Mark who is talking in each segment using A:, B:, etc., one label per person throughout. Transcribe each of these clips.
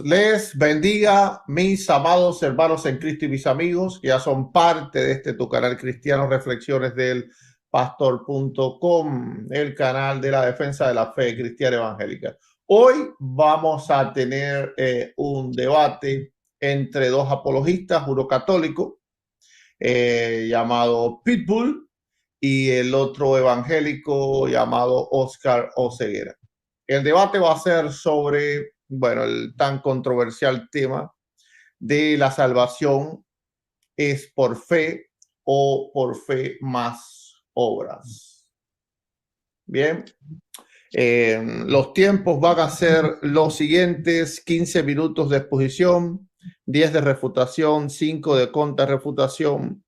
A: Les bendiga, mis amados hermanos en Cristo y mis amigos que ya son parte de este tu canal cristiano Reflexiones del Pastor.com, el canal de la defensa de la fe cristiana evangélica. Hoy vamos a tener un debate entre dos apologistas, uno católico llamado Pitbull y el otro evangélico llamado Oscar Oseguera. El debate va a ser sobre, bueno, el tan controversial tema de la salvación es por fe o por fe más obras. Bien, los tiempos van a ser los siguientes: 15 minutos de exposición, 10 de refutación, 5 de contrarrefutación,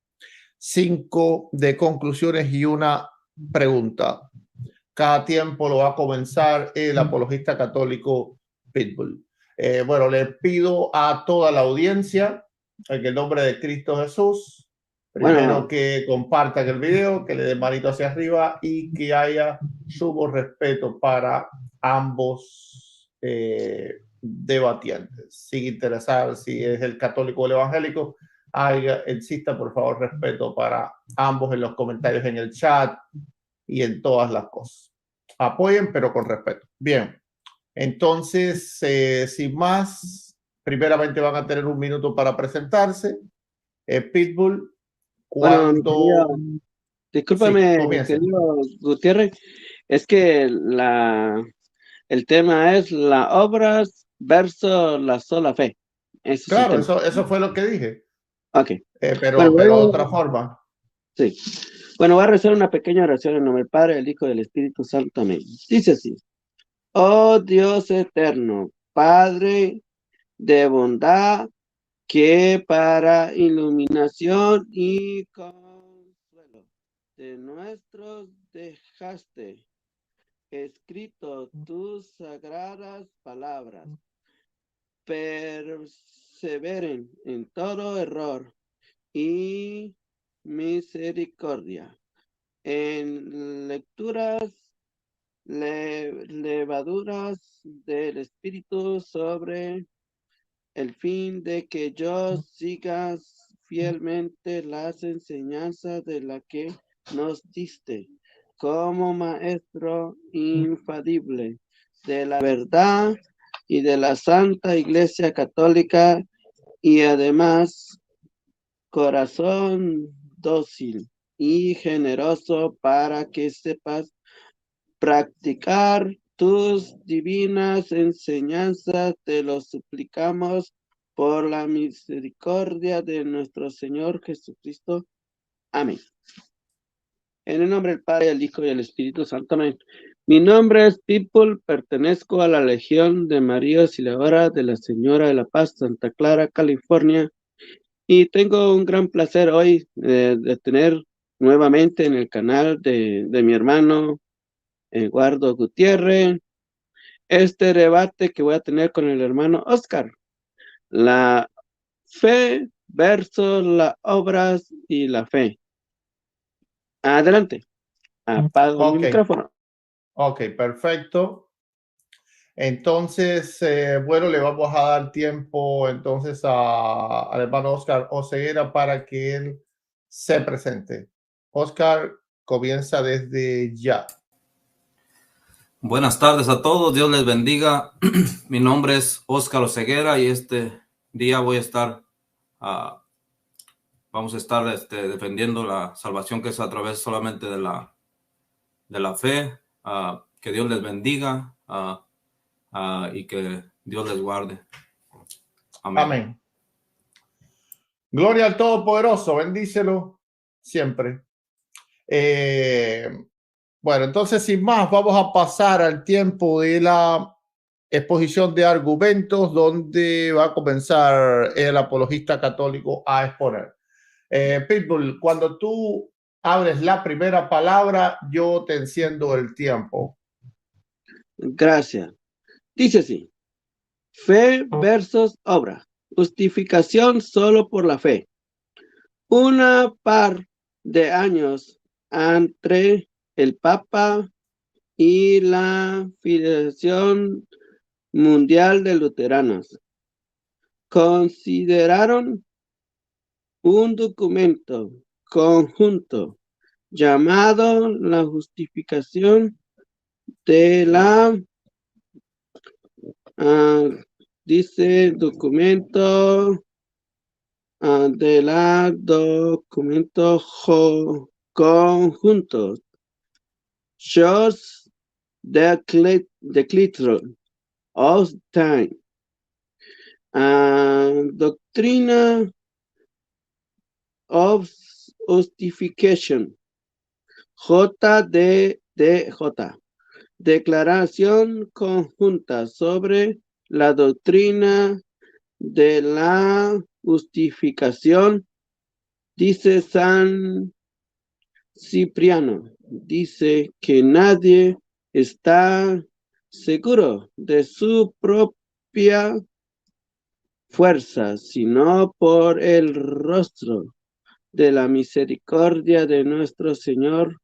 A: 5 de conclusiones y una pregunta. Cada tiempo lo va a comenzar el apologista católico Pitbull. Bueno, le pido a toda la audiencia, en el nombre de Cristo Jesús, primero que compartan el video, que le den manito hacia arriba y que haya sumo respeto para ambos debatientes, sin interesar si es el católico o el evangélico. Exista, por favor, respeto para ambos en los comentarios, en el chat y en todas las cosas. Apoyen, pero con respeto. Bien, entonces, sin más, primeramente van a tener un minuto para presentarse. Pitbull, cuando...
B: Discúlpame,
A: sí,
B: querido Gutiérrez, es que el tema es la obras versus la sola fe. Ese
A: claro,
B: es el tema.
A: eso fue lo que dije.
B: Ok.
A: Pero
B: Bueno,
A: de otra forma.
B: sí. Bueno, voy a rezar una pequeña oración en nombre del Padre, del Hijo y del Espíritu Santo. Amén. Dice así: Oh Dios eterno, Padre de bondad, que para iluminación y consuelo de nuestros dejaste escrito tus sagradas palabras, perseveren en todo error y misericordia, en lecturas levaduras del Espíritu sobre el fin de que yo siga fielmente las enseñanzas de la que nos diste como maestro infalible de la verdad y de la Santa Iglesia Católica, y además corazón dócil y generoso para que sepas practicar tus divinas enseñanzas. Te lo suplicamos por la misericordia de nuestro Señor Jesucristo. Amén. En el nombre del Padre, del Hijo y del Espíritu Santo. Amén. Mi nombre es People, pertenezco a la Legión de María Auxiliadora de la Señora de la Paz, Santa Clara, California, y tengo un gran placer hoy de tener nuevamente en el canal de mi hermano Eduardo Gutiérrez este debate que voy a tener con el hermano Oscar: la fe versus las obras y la fe. Adelante, apago mi micrófono.
A: Ok, perfecto. Entonces, bueno, le vamos a dar tiempo entonces al hermano Oscar Oseguera para que él se presente. Oscar, comienza desde ya.
C: Buenas tardes a todos, Dios les bendiga. Mi nombre es Oscar Oseguera y este día vamos a estar defendiendo la salvación que es a través solamente de la fe. Que Dios les bendiga y que Dios les guarde. Amén.
A: Amén. Gloria al Todopoderoso, bendícelo siempre. Bueno, entonces sin más, vamos a pasar al tiempo de la exposición de argumentos, donde va a comenzar el apologista católico a exponer. Pitbull, cuando tú hables la primera palabra, yo te enciendo el tiempo.
B: Gracias. Dice así: fe versus obra. Justificación solo por la fe. Una par de años entre el Papa y la Federación Mundial de Luteranos consideraron un documento conjunto llamado la justificación de la, dice documento de la documento conjunto. Shows the declaration of time. Doctrina of Justification. JDJ. Declaración conjunta sobre la doctrina de la justificación. Dice San Cipriano, dice que nadie está seguro de su propia fuerza, sino por el rostro de la misericordia de nuestro Señor.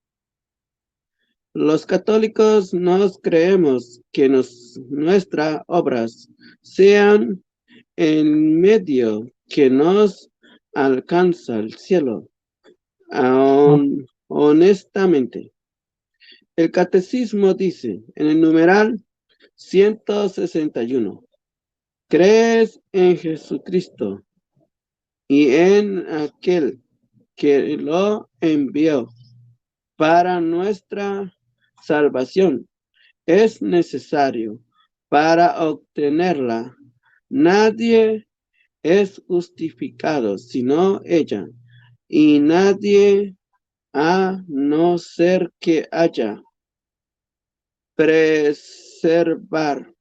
B: Los católicos nos creemos que nuestras obras sean el medio que nos alcanza el cielo. Honestamente, el catecismo dice en el numeral 161, crees en Jesucristo y en aquel que lo envió para nuestra salvación. Es necesario para obtenerla. Nadie es justificado sino ella, y nadie a no ser que haya preservar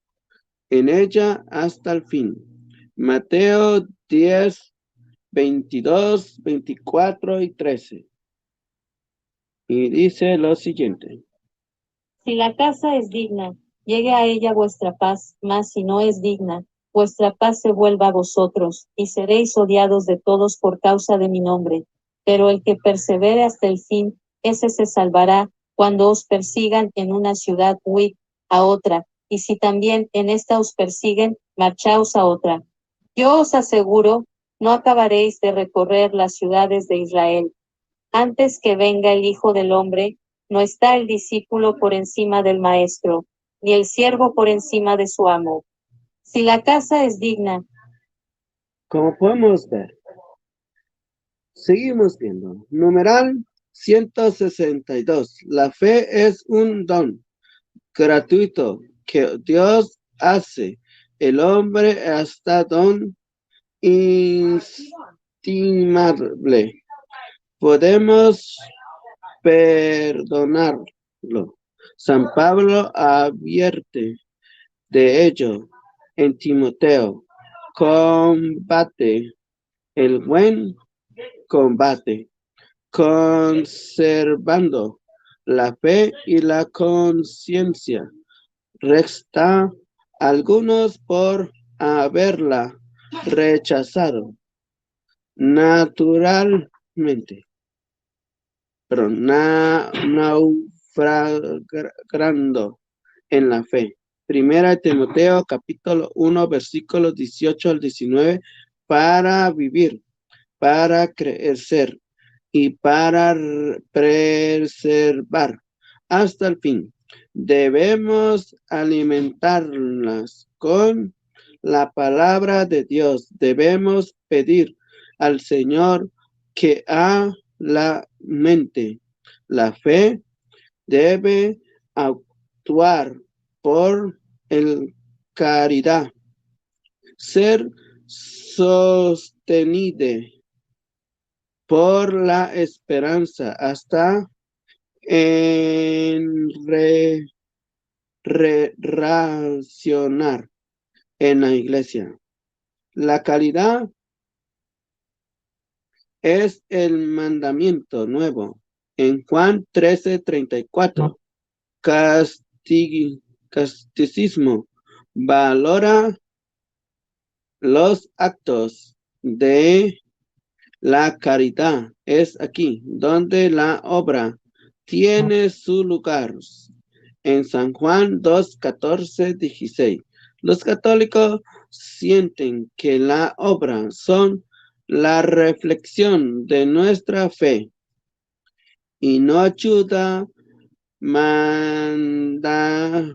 B: en ella hasta el fin. Mateo 10, 22, 24 y 13. Y dice lo siguiente.
D: Si la casa es digna, llegue a ella vuestra paz, mas si no es digna, vuestra paz se vuelva a vosotros, y seréis odiados de todos por causa de mi nombre. Pero el que persevere hasta el fin, ese se salvará. Cuando os persigan en una ciudad, huid a otra, y si también en esta os persiguen, marchaos a otra. Yo os aseguro, no acabaréis de recorrer las ciudades de Israel. Antes que venga el Hijo del Hombre, no está el discípulo por encima del maestro, ni el siervo por encima de su amo. Si la casa es digna.
B: Como podemos ver, seguimos viendo. Numeral 162. La fe es un don gratuito que Dios hace. El hombre hasta don inestimable. Podemos perdonarlo. San Pablo advierte de ello en Timoteo. Combate el buen combate, conservando la fe y la conciencia recta, algunos por haberla rechazado naturalmente, pero naufragando en la fe. Primera de Timoteo, capítulo 1, versículos 18 al 19, para vivir, para crecer y para preservar hasta el fin. Debemos alimentarlas con la palabra de Dios. Debemos pedir al Señor que la mente. La fe debe actuar por el caridad, ser sostenida por la esperanza hasta en racionar en la iglesia. La caridad es el mandamiento nuevo en Juan 13:34. Casticismo valora los actos de la caridad. Es aquí donde la obra tiene su lugar. En San Juan 2:14-16. Los católicos sienten que la obra son la reflexión de nuestra fe y no ayuda a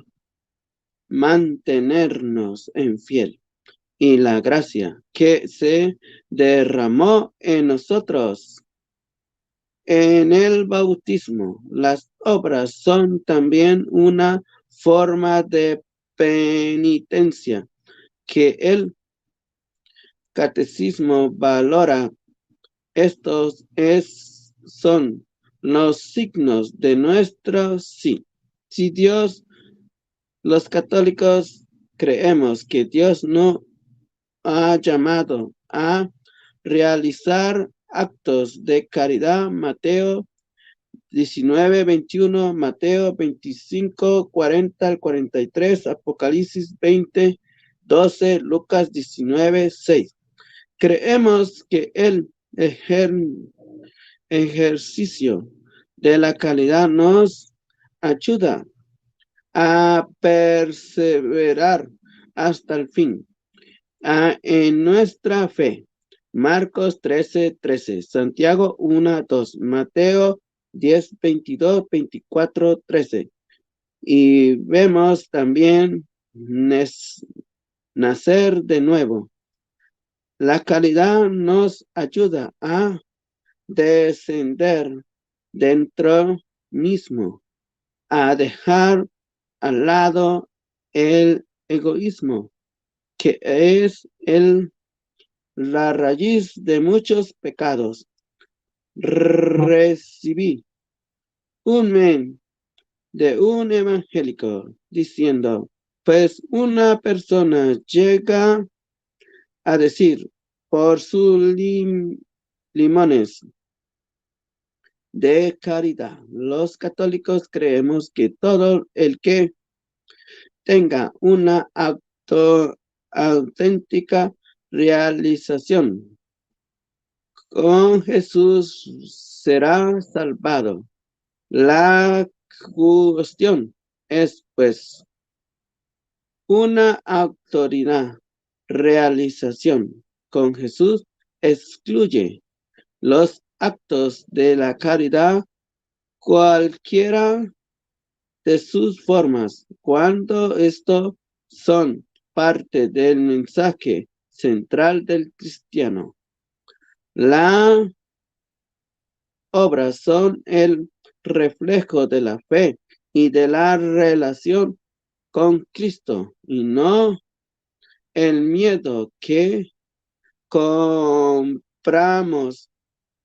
B: mantenernos en fiel. Y la gracia que se derramó en nosotros en el bautismo. Las obras son también una forma de penitencia que el catecismo valora. Estos son los signos de nuestro sí. Si Dios, los católicos creemos que Dios no ha llamado a realizar actos de caridad. Mateo 19, 21, Mateo 25, 40 al 43, Apocalipsis 20, 12, Lucas 19, 6. Creemos que el ejercicio de la caridad nos ayuda a perseverar hasta el fin en nuestra fe. Marcos 13, 13, Santiago 1, 2, Mateo 10, 22, 24, 13. Y vemos también nacer de nuevo. La caridad nos ayuda a descender dentro mismo, a dejar al lado el egoísmo, que es la raíz de muchos pecados. Recibí un mail de un evangélico diciendo, pues una persona llega a decir por sus limones de caridad. Los católicos creemos que todo el que tenga una auténtica realización con Jesús será salvado. La cuestión es, pues, una autoridad realización con Jesús excluye los actos de la caridad, cualquiera de sus formas, cuando estos son parte del mensaje central del cristiano. Las obras son el reflejo de la fe y de la relación con Cristo, y no el miedo que compramos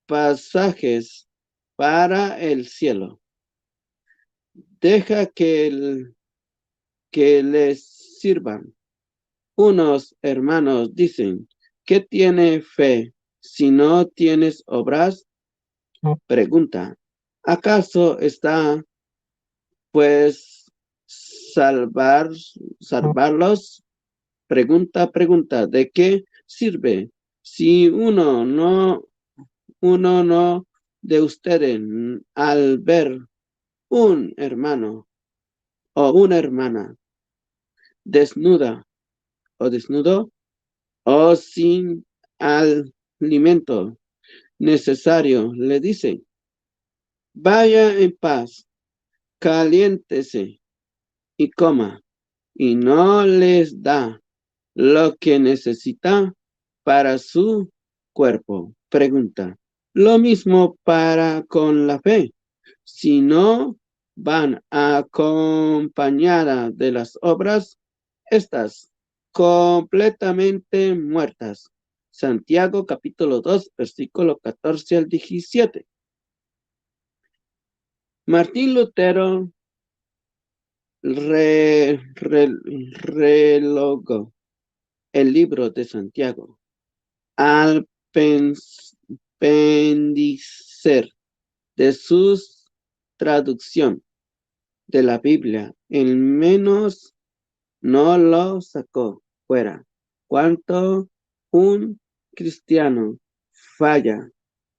B: pasajes para el cielo. Deja que les sirvan. Unos hermanos dicen, ¿qué tiene fe si no tienes obras? Pregunta, ¿acaso está pues salvarlos? Pregunta, ¿de qué sirve si uno no de ustedes al ver un hermano o una hermana desnuda o desnudo o sin alimento necesario, le dice, vaya en paz, caliéntese y coma, y no les da lo que necesita para su cuerpo? Pregunta, lo mismo para con la fe. Si no van acompañadas de las obras, estas completamente muertas. Santiago capítulo 2, versículo 14 al 17. Martín Lutero relogó el libro de Santiago al pendicer de su traducción de la Biblia, el menos no lo sacó fuera. Cuanto un cristiano falla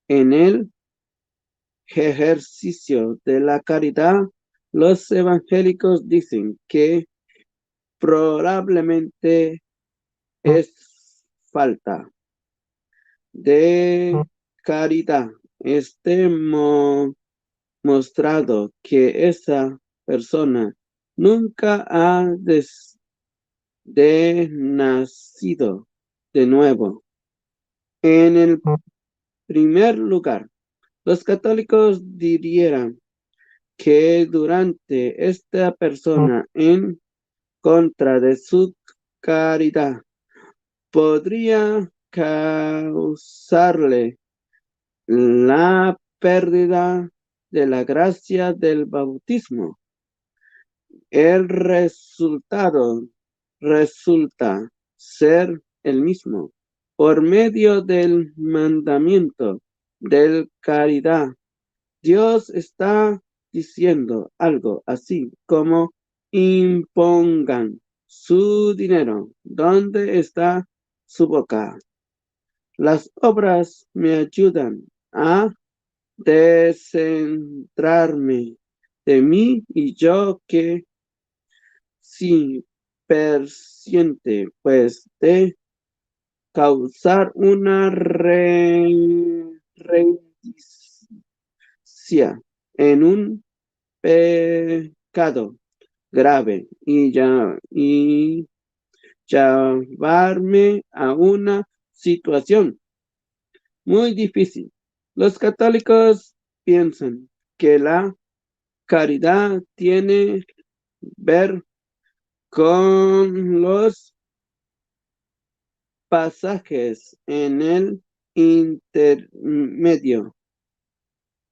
B: en el ejercicio de la caridad, los evangélicos dicen que probablemente es falta de caridad. Mostrado que esa persona nunca ha nacido de nuevo. En el primer lugar, los católicos dirían que durante esta persona en contra de su caridad podría causarle la pérdida de la gracia del bautismo. El resultado resulta ser el mismo. Por medio del mandamiento de caridad, Dios está diciendo algo así como impongan su dinero donde está su boca. Las obras me ayudan a descentrarme de mí y yo que si persiente pues de causar una rendicia en un pecado grave y llevarme a una situación muy difícil. Los católicos piensan que la caridad tiene que ver con los pasajes en el intermedio,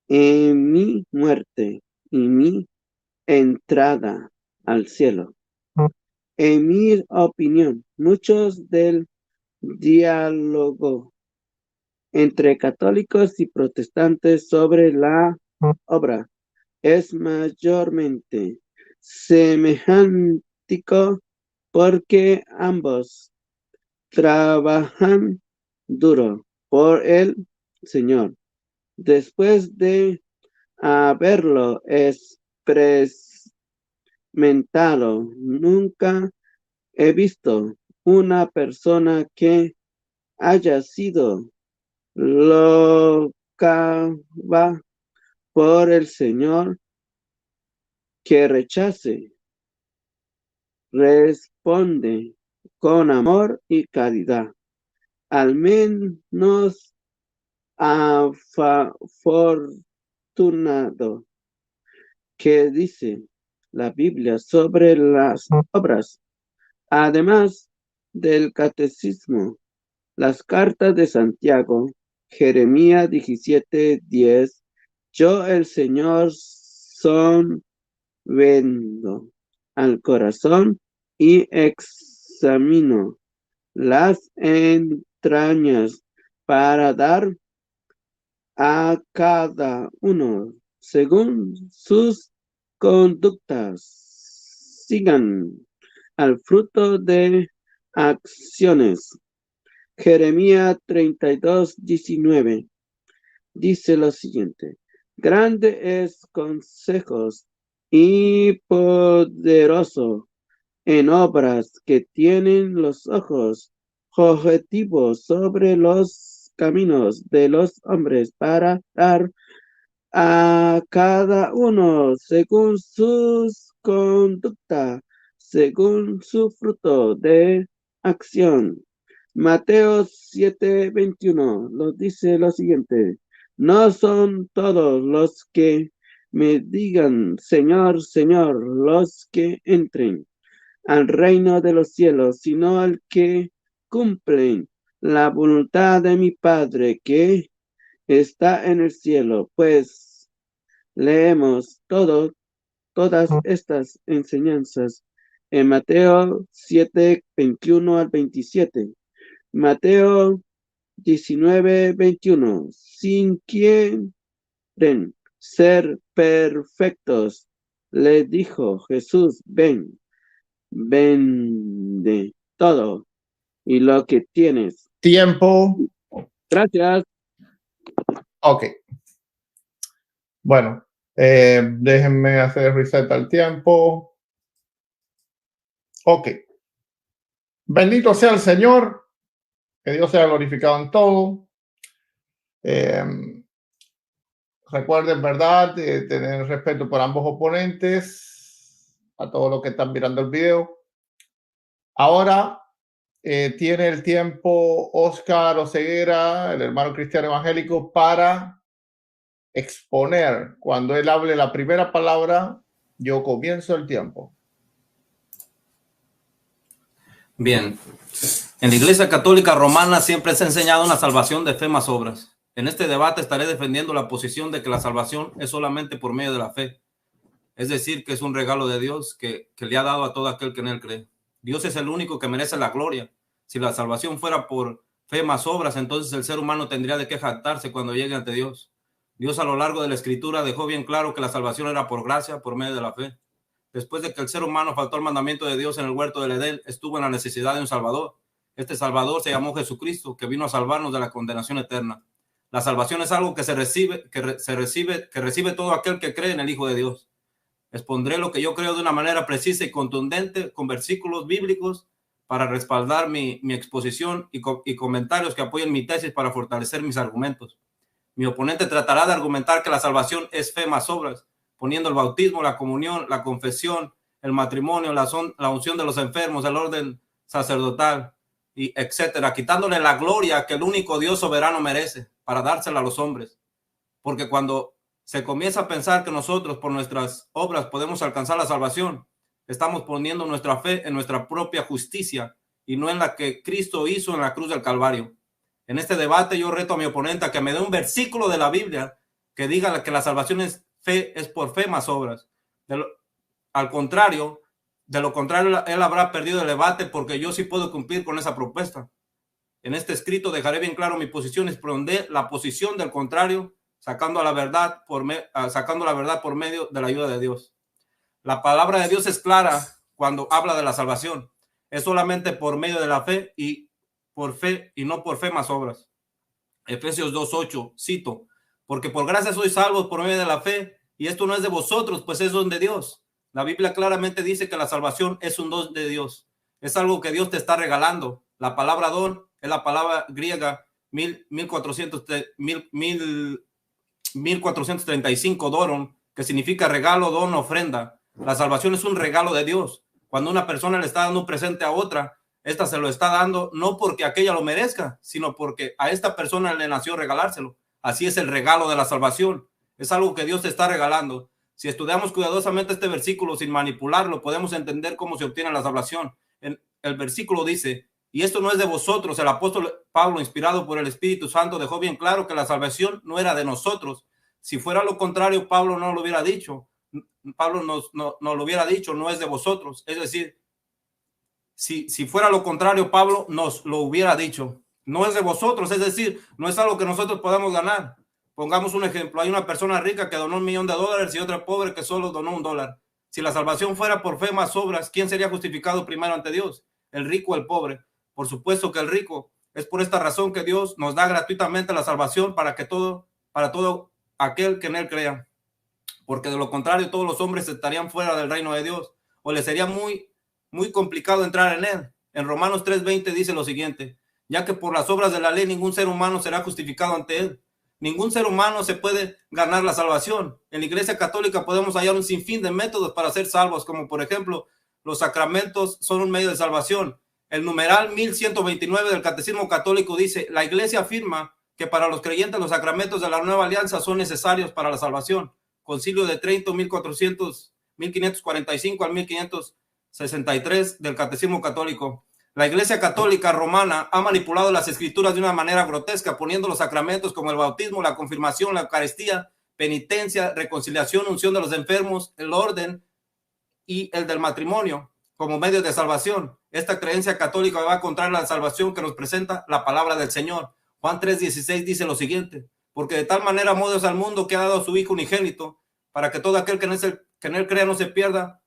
B: en mi muerte y mi entrada al cielo. En mi opinión, muchos del diálogo entre católicos y protestantes sobre la obra es mayormente semejántico porque ambos trabajan duro por el Señor. Después de haberlo experimentado, nunca he visto una persona que haya sido locada por el Señor que rechace, responde con amor y caridad, al menos afortunado que dice la Biblia sobre las obras, además del catecismo, las cartas de Santiago, Jeremías 17:10, yo el Señor son vendo al corazón y examino las entrañas para dar a cada uno según sus conductas. Sigan al fruto de acciones. Jeremías 32:19 dice lo siguiente: grande es consejos y poderoso en obras que tienen los ojos objetivos sobre los caminos de los hombres para dar a cada uno según sus conductas, según su fruto de acción. Mateo 7:21 nos dice lo siguiente: no son todos los que me digan Señor, Señor, los que entren al reino de los cielos, sino al que cumplen la voluntad de mi Padre que está en el cielo. Pues leemos todas estas enseñanzas en Mateo 7:21 al 27. Mateo 19:21. Sin quieren ser perfectos, le dijo Jesús, vende todo y lo que tienes.
A: Tiempo.
B: Gracias.
A: Ok. Bueno, déjenme hacer reset al tiempo. Ok. Bendito sea el Señor, que Dios sea glorificado en todo. Recuerden, ¿verdad?, de tener respeto por ambos oponentes, a todos los que están mirando el video. Ahora tiene el tiempo Oscar Oseguera, el hermano cristiano evangélico, para exponer. Cuando él hable la primera palabra, yo comienzo el tiempo.
C: Bien, en la Iglesia Católica Romana siempre se ha enseñado una salvación de fe más obras. En este debate estaré defendiendo la posición de que la salvación es solamente por medio de la fe. Es decir, que es un regalo de Dios que le ha dado a todo aquel que en él cree. Dios es el único que merece la gloria. Si la salvación fuera por fe más obras, entonces el ser humano tendría de qué jactarse cuando llegue ante Dios. Dios a lo largo de la Escritura dejó bien claro que la salvación era por gracia, por medio de la fe. Después de que el ser humano faltó al mandamiento de Dios en el huerto del Edén, estuvo en la necesidad de un Salvador. Este Salvador se llamó Jesucristo, que vino a salvarnos de la condenación eterna. La salvación es algo que recibe todo aquel que cree en el Hijo de Dios. Expondré lo que yo creo de una manera precisa y contundente con versículos bíblicos para respaldar mi exposición y comentarios que apoyen mi tesis para fortalecer mis argumentos. Mi oponente tratará de argumentar que la salvación es fe más obras, poniendo el bautismo, la comunión, la confesión, el matrimonio, la unción de los enfermos, el orden sacerdotal, y etcétera, quitándole la gloria que el único Dios soberano merece para dársela a los hombres. Porque cuando se comienza a pensar que nosotros por nuestras obras podemos alcanzar la salvación, estamos poniendo nuestra fe en nuestra propia justicia y no en la que Cristo hizo en la cruz del Calvario. En este debate yo reto a mi oponente a que me dé un versículo de la Biblia que diga que la salvación es por fe más obras. De lo contrario, él habrá perdido el debate, porque yo sí puedo cumplir con esa propuesta. En este escrito dejaré bien claro mi posición y expondré la posición del contrario, sacando la verdad por medio de la ayuda de Dios. La palabra de Dios es clara cuando habla de la salvación. Es solamente por medio de la fe y por fe y no por fe más obras. Efesios 2:8, cito: porque por gracia sois salvos por medio de la fe, y esto no es de vosotros, pues es don de Dios. La Biblia claramente dice que la salvación es un don de Dios. Es algo que Dios te está regalando. La palabra don es la palabra griega 1435, doron, que significa regalo, don, ofrenda. La salvación es un regalo de Dios. Cuando una persona le está dando un presente a otra, esta se lo está dando no porque aquella lo merezca, sino porque a esta persona le nació regalárselo. Así es el regalo de la salvación. Es algo que Dios te está regalando. Si estudiamos cuidadosamente este versículo sin manipularlo, podemos entender cómo se obtiene la salvación. El versículo dice: y esto no es de vosotros. El apóstol Pablo, inspirado por el Espíritu Santo, dejó bien claro que la salvación no era de nosotros. Si fuera lo contrario, Pablo no lo hubiera dicho. Pablo no lo hubiera dicho, no es de vosotros. Es decir, si fuera lo contrario, Pablo nos lo hubiera dicho. No es de vosotros, es decir, no es algo que nosotros podamos ganar. Pongamos un ejemplo. Hay una persona rica que donó $1 millón y otra pobre que solo donó $1. Si la salvación fuera por fe más obras, ¿quién sería justificado primero ante Dios? ¿El rico o el pobre? Por supuesto que el rico. Es por esta razón que Dios nos da gratuitamente la salvación para todo aquel que en él crea. Porque de lo contrario, todos los hombres estarían fuera del reino de Dios, o les sería muy complicado entrar en él. En Romanos 3:20 dice lo siguiente: ya que por las obras de la ley ningún ser humano será justificado ante él. Ningún ser humano se puede ganar la salvación. En la Iglesia Católica podemos hallar un sinfín de métodos para ser salvos, como por ejemplo, los sacramentos son un medio de salvación. El numeral 1129 del Catecismo Católico dice: la Iglesia afirma que para los creyentes los sacramentos de la nueva alianza son necesarios para la salvación. Concilio de Trento, 1545 al 1563 del Catecismo Católico. La Iglesia Católica Romana ha manipulado las Escrituras de una manera grotesca, poniendo los sacramentos como el bautismo, la confirmación, la Eucaristía, penitencia, reconciliación, unción de los enfermos, el orden y el del matrimonio como medios de salvación. Esta creencia católica va a contrario a la salvación que nos presenta la palabra del Señor. Juan 3:16 dice lo siguiente: porque de tal manera amó Dios al mundo que ha dado a su Hijo unigénito, para que todo aquel que en él crea no se pierda,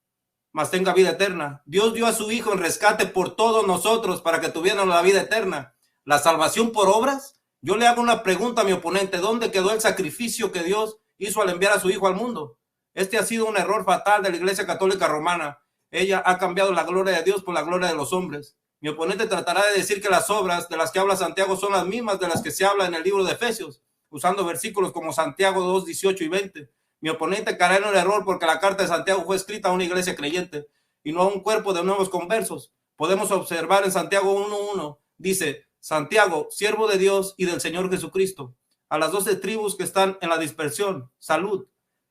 C: mas tenga vida eterna. Dios dio a su Hijo en rescate por todos nosotros para que tuviéramos la vida eterna. ¿La salvación por obras? Yo le hago una pregunta a mi oponente: ¿dónde quedó el sacrificio que Dios hizo al enviar a su Hijo al mundo? Este ha sido un error fatal de la Iglesia Católica Romana. ella ha cambiado la gloria de Dios por la gloria de los hombres. Mi oponente tratará de decir que las obras de las que habla Santiago son las mismas de las que se habla en el libro de Efesios, usando versículos como Santiago 2, 18 y 20. Mi oponente caerá en el error porque la carta de Santiago fue escrita a una iglesia creyente y no a un cuerpo de nuevos conversos. Podemos observar en Santiago 1:1, dice, Santiago, siervo de Dios y del Señor Jesucristo, a las 12 tribus que están en la dispersión, salud.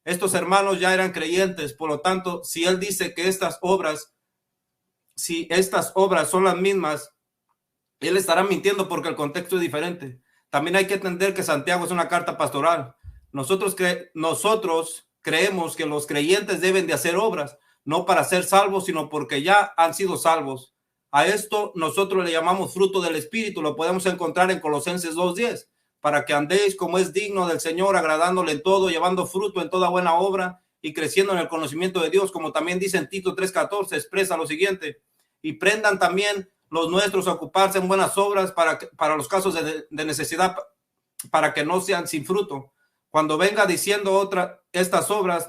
C: Estos hermanos ya eran creyentes, por lo tanto, si él dice que estas obras son las mismas, él estará mintiendo porque el contexto es diferente. También hay que entender que Santiago es una carta pastoral. Nosotros creemos que los creyentes deben de hacer obras, no para ser salvos, sino porque ya han sido salvos. A esto nosotros le llamamos fruto del Espíritu. Lo podemos encontrar en Colosenses 2:10. Para que andéis como es digno del Señor, agradándole en todo, llevando fruto en toda buena obra y creciendo en el conocimiento de Dios, como también dice en Tito 3:14, expresa lo siguiente, y prendan también los nuestros a ocuparse en buenas obras para los casos de necesidad, para que no sean sin fruto. Cuando venga diciendo estas obras,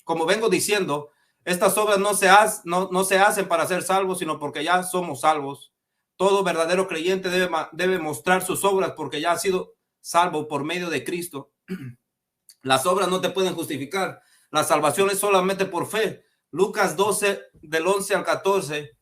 C: como vengo diciendo, estas obras no se hacen para ser salvos, sino porque ya somos salvos. Todo verdadero creyente debe mostrar sus obras porque ya ha sido salvo por medio de Cristo. Las obras no te pueden justificar. La salvación es solamente por fe. Lucas 12, del 11 al 14,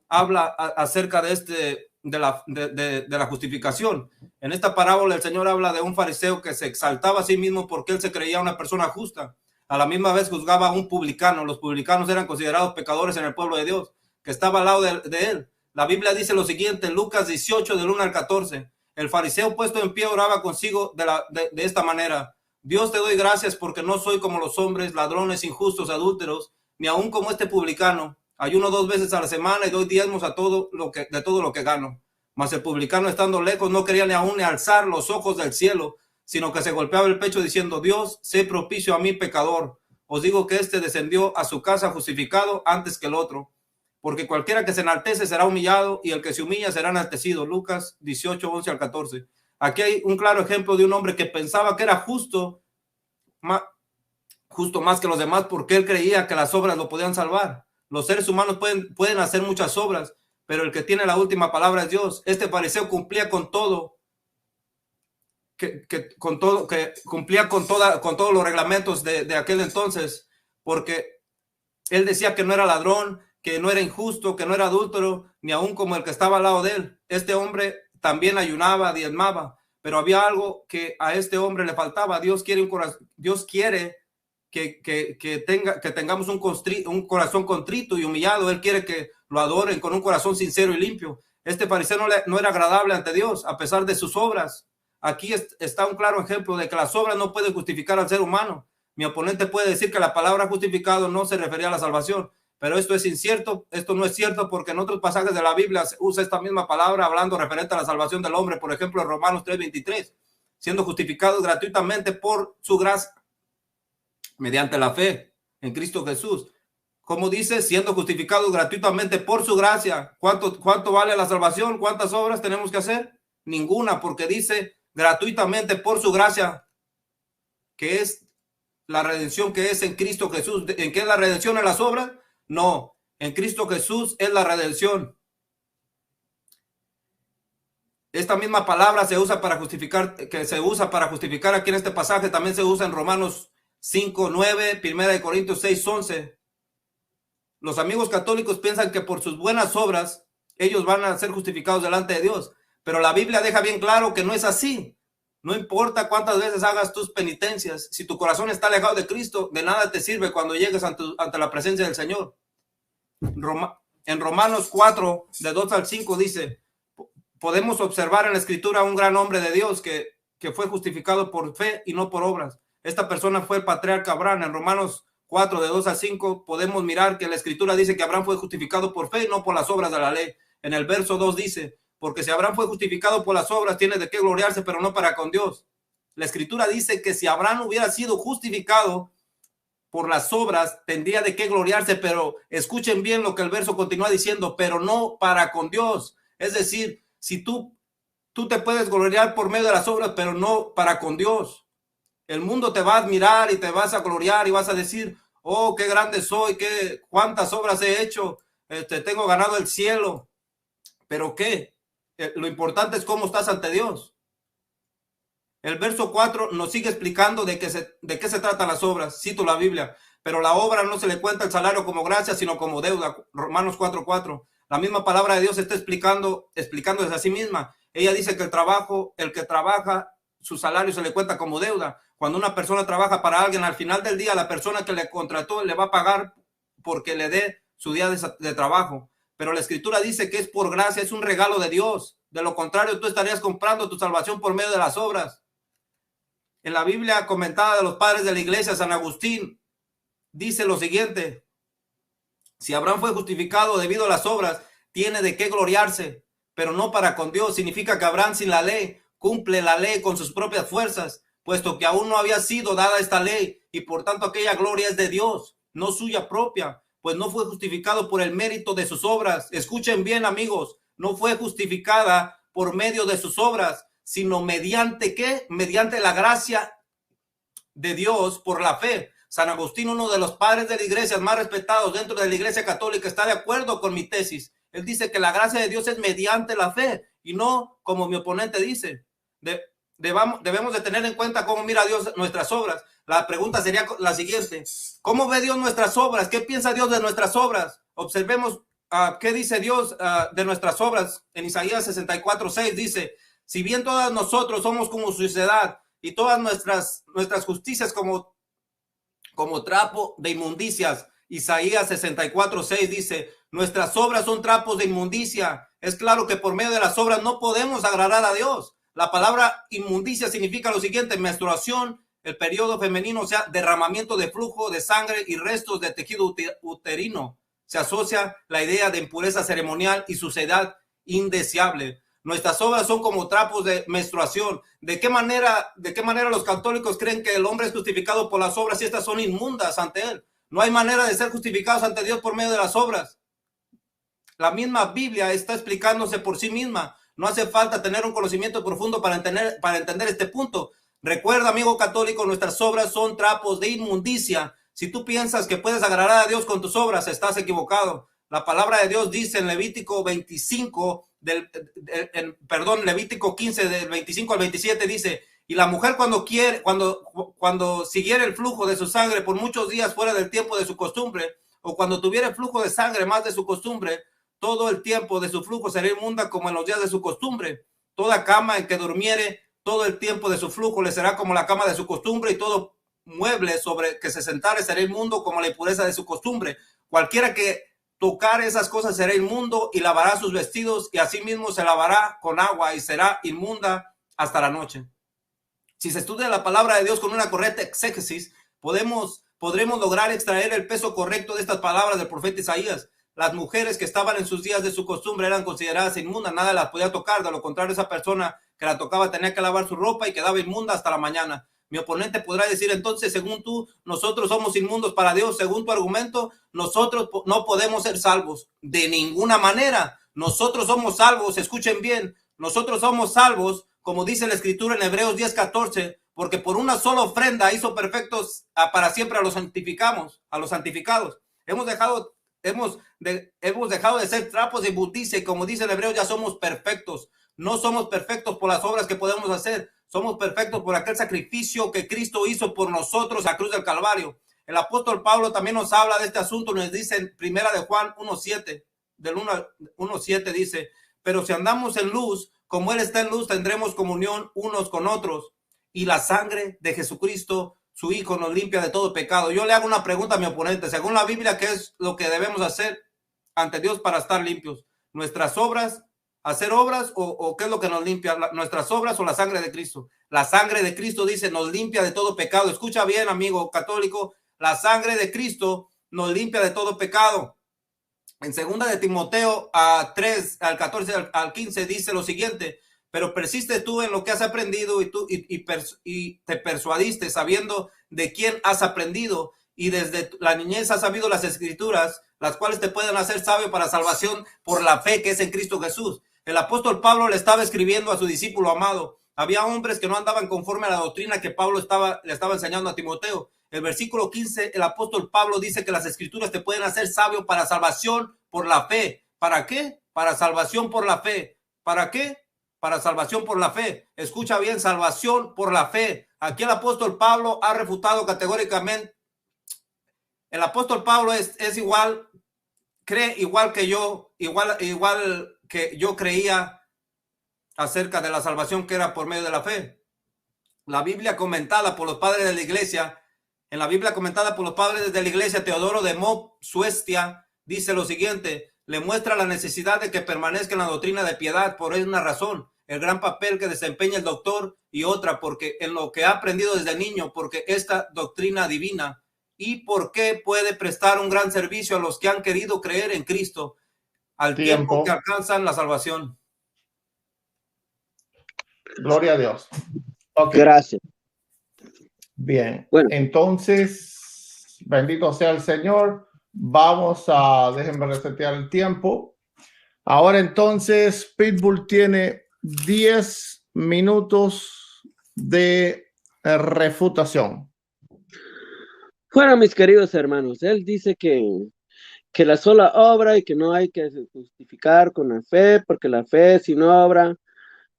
C: habla acerca de la justificación. En esta parábola el Señor habla de un fariseo que se exaltaba a sí mismo porque él se creía una persona justa. A la misma vez juzgaba a un publicano. Los publicanos eran considerados pecadores en el pueblo de Dios, que estaba al lado de él. La Biblia dice lo siguiente, Lucas 18, del 1 al 14. El fariseo puesto en pie oraba consigo de esta manera. Dios, te doy gracias porque no soy como los hombres, ladrones, injustos, adúlteros, ni aun como este publicano. Ayuno 2 veces a la semana y doy diezmos de todo lo que gano. Mas el publicano, estando lejos, no quería ni aun alzar los ojos del cielo, sino que se golpeaba el pecho diciendo, Dios, sé propicio a mí, pecador. Os digo que este descendió a su casa justificado antes que el otro. Porque cualquiera que se enaltece será humillado y el que se humilla será enaltecido. Lucas 18, 11 al 14. Aquí hay un claro ejemplo de un hombre que pensaba que era justo más que los demás porque él creía que las obras lo podían salvar. Los seres humanos pueden hacer muchas obras, pero el que tiene la última palabra es Dios. Este fariseo cumplía con todo, cumplía con todos los reglamentos de aquel entonces, porque él decía que no era ladrón, que no era injusto, que no era adúltero, ni aún como el que estaba al lado de él. Este hombre también ayunaba, diezmaba, pero había algo que a este hombre le faltaba. Dios quiere que tengamos un corazón contrito y humillado. Él quiere que lo adoren con un corazón sincero y limpio. Este fariseo no era agradable ante Dios, a pesar de sus obras. Aquí está un claro ejemplo de que las obras no pueden justificar al ser humano. Mi oponente puede decir que la palabra justificado no se refería a la salvación, pero esto es incierto. Esto no es cierto porque en otros pasajes de la Biblia se usa esta misma palabra hablando referente a la salvación del hombre. Por ejemplo, en Romanos 3:23, siendo justificados gratuitamente por su gracia, mediante la fe en Cristo Jesús. Como dice, siendo justificados gratuitamente por su gracia. ¿Cuánto vale la salvación? ¿Cuántas obras tenemos que hacer? Ninguna, porque dice gratuitamente por su gracia, que es la redención que es en Cristo Jesús. ¿En qué es la redención? ¿En las obras? No, en Cristo Jesús es la redención. Esta misma palabra se usa para justificar aquí en este pasaje. También se usa en Romanos 5:9, 1 Corintios 6:11. Los amigos católicos piensan que por sus buenas obras ellos van a ser justificados delante de Dios, pero la Biblia deja bien claro que no es así. No importa cuántas veces hagas tus penitencias, si tu corazón está alejado de Cristo, de nada te sirve cuando llegues ante la presencia del Señor. En Romanos 4, de 2 al 5 dice, podemos observar en la Escritura a un gran hombre de Dios que fue justificado por fe y no por obras. Esta persona fue el patriarca Abraham. En Romanos 4, de 2 a 5, podemos mirar que la Escritura dice que Abraham fue justificado por fe y no por las obras de la ley. En el verso 2 dice, porque si Abraham fue justificado por las obras, tiene de qué gloriarse, pero no para con Dios. La Escritura dice que si Abraham hubiera sido justificado por las obras, tendría de qué gloriarse, pero escuchen bien lo que el verso continúa diciendo, pero no para con Dios. Es decir, si tú te puedes gloriar por medio de las obras, pero no para con Dios. El mundo te va a admirar y te vas a gloriar y vas a decir, oh, qué grande soy, cuántas obras he hecho, tengo ganado el cielo. ¿Pero qué? Lo importante es cómo estás ante Dios. El verso 4 nos sigue explicando de qué se tratan las obras. Cito la Biblia. Pero la obra no se le cuenta el salario como gracia, sino como deuda. Romanos 4:4. La misma palabra de Dios está explicándose a sí misma. Ella dice que el que trabaja, su salario se le cuenta como deuda. Cuando una persona trabaja para alguien, al final del día, la persona que le contrató le va a pagar porque le dé su día de trabajo. Pero la Escritura dice que es por gracia, es un regalo de Dios. De lo contrario, tú estarías comprando tu salvación por medio de las obras. En la Biblia comentada de los padres de la iglesia, San Agustín dice lo siguiente: si Abraham fue justificado debido a las obras, tiene de qué gloriarse, pero no para con Dios. Significa que Abraham sin la ley cumple la ley con sus propias fuerzas, puesto que aún no había sido dada esta ley, y por tanto aquella gloria es de Dios, no suya propia, pues no fue justificado por el mérito de sus obras. Escuchen bien, amigos, no fue justificada por medio de sus obras, sino mediante ¿qué? Mediante la gracia de Dios por la fe. San Agustín, uno de los padres de la iglesia más respetados dentro de la iglesia católica, está de acuerdo con mi tesis. Él dice que la gracia de Dios es mediante la fe y no como mi oponente dice. Debemos de tener en cuenta cómo mira Dios nuestras obras. La pregunta sería la siguiente: ¿cómo ve Dios nuestras obras? ¿Qué piensa Dios de nuestras obras? Observemos qué dice Dios de nuestras obras. En Isaías 64:6 dice: si bien todas nosotros somos como suciedad y todas nuestras justicias como trapo de inmundicias. Isaías 64:6 dice: nuestras obras son trapos de inmundicia. Es claro que por medio de las obras no podemos agradar a Dios. La palabra inmundicia significa lo siguiente: menstruación, el periodo femenino, o sea, derramamiento de flujo de sangre y restos de tejido uterino. Se asocia la idea de impureza ceremonial y suciedad indeseable. Nuestras obras son como trapos de menstruación. ¿De qué manera los católicos creen que el hombre es justificado por las obras y estas son inmundas ante él? No hay manera de ser justificados ante Dios por medio de las obras. La misma Biblia está explicándose por sí misma. No hace falta tener un conocimiento profundo para entender este punto. Recuerda, amigo católico, nuestras obras son trapos de inmundicia. Si tú piensas que puedes agradar a Dios con tus obras, estás equivocado. La palabra de Dios dice en Levítico 25, Levítico 15, del 25 al 27, dice: y la mujer cuando siguiera el flujo de su sangre por muchos días fuera del tiempo de su costumbre, o cuando tuviera el flujo de sangre más de su costumbre, todo el tiempo de su flujo será inmunda como en los días de su costumbre. Toda cama en que durmiere todo el tiempo de su flujo le será como la cama de su costumbre, y todo mueble sobre que se sentare será inmundo como la impureza de su costumbre. Cualquiera que tocar esas cosas será inmundo, y lavará sus vestidos, y asimismo se lavará con agua, y será inmunda hasta la noche. Si se estudia la palabra de Dios con una correcta exégesis, podremos lograr extraer el peso correcto de estas palabras del profeta Isaías. Las mujeres que estaban en sus días de su costumbre eran consideradas inmundas, nada las podía tocar. De lo contrario, esa persona que la tocaba tenía que lavar su ropa y quedaba inmunda hasta la mañana. Mi oponente podrá decir entonces: según tú, nosotros somos inmundos para Dios. Según tu argumento, nosotros no podemos ser salvos. De ninguna manera. Nosotros somos salvos, escuchen bien, nosotros somos salvos, como dice la Escritura en Hebreos 10:14, porque por una sola ofrenda hizo perfectos para siempre a los santificados. Hemos dejado de ser trapos de inmundicia, y como dice el Hebreo, ya somos perfectos. No somos perfectos por las obras que podemos hacer, somos perfectos por aquel sacrificio que Cristo hizo por nosotros a la cruz del Calvario. El apóstol Pablo también nos habla de este asunto, nos dice en Primera de Juan 1:7, del 1:7 dice: pero si andamos en luz, como Él está en luz, tendremos comunión unos con otros, y la sangre de Jesucristo, su Hijo, nos limpia de todo pecado. Yo le hago una pregunta a mi oponente: según la Biblia, ¿qué es lo que debemos hacer ante Dios para estar limpios? ¿Nuestras obras, hacer obras, o qué es lo que nos limpia? ¿Nuestras obras o la sangre de Cristo? La sangre de Cristo, dice, nos limpia de todo pecado. Escucha bien, amigo católico, la sangre de Cristo nos limpia de todo pecado. En 2 de Timoteo 3, al 14 al 15 dice lo siguiente: pero persiste tú en lo que has aprendido y te persuadiste, sabiendo de quién has aprendido, y desde la niñez has sabido las Escrituras, las cuales te pueden hacer sabio para salvación por la fe que es en Cristo Jesús. El apóstol Pablo le estaba escribiendo a su discípulo amado. Había hombres que no andaban conforme a la doctrina que Pablo le estaba enseñando a Timoteo. El versículo 15, el apóstol Pablo dice que las escrituras te pueden hacer sabio para salvación por la fe. ¿Para qué? Para salvación por la fe. ¿Para qué? Para salvación por la fe. Escucha bien, salvación por la fe. Aquí el apóstol Pablo ha refutado categóricamente. El apóstol Pablo es igual, cree igual que yo, igual que yo creía acerca de la salvación que era por medio de la fe. La Biblia comentada por los padres de la iglesia, en la Biblia comentada por los padres de la iglesia, Teodoro de Suestia dice lo siguiente: le muestra la necesidad de que permanezca en la doctrina de piedad por una razón, el gran papel que desempeña el doctor, y otra, porque en lo que ha aprendido desde niño, porque esta doctrina divina, y por qué puede prestar un gran servicio a los que han querido creer en Cristo al tiempo que alcanzan la salvación.
A: Gloria a Dios. Okay.
B: Gracias.
A: Bien.
B: Bueno.
A: Entonces, bendito sea el Señor. Vamos a, déjenme resetear el tiempo. Ahora entonces, Pitbull tiene 10 minutos de refutación.
B: Bueno, mis queridos hermanos, él dice que la sola obra y que no hay que justificar con la fe, porque la fe sin obra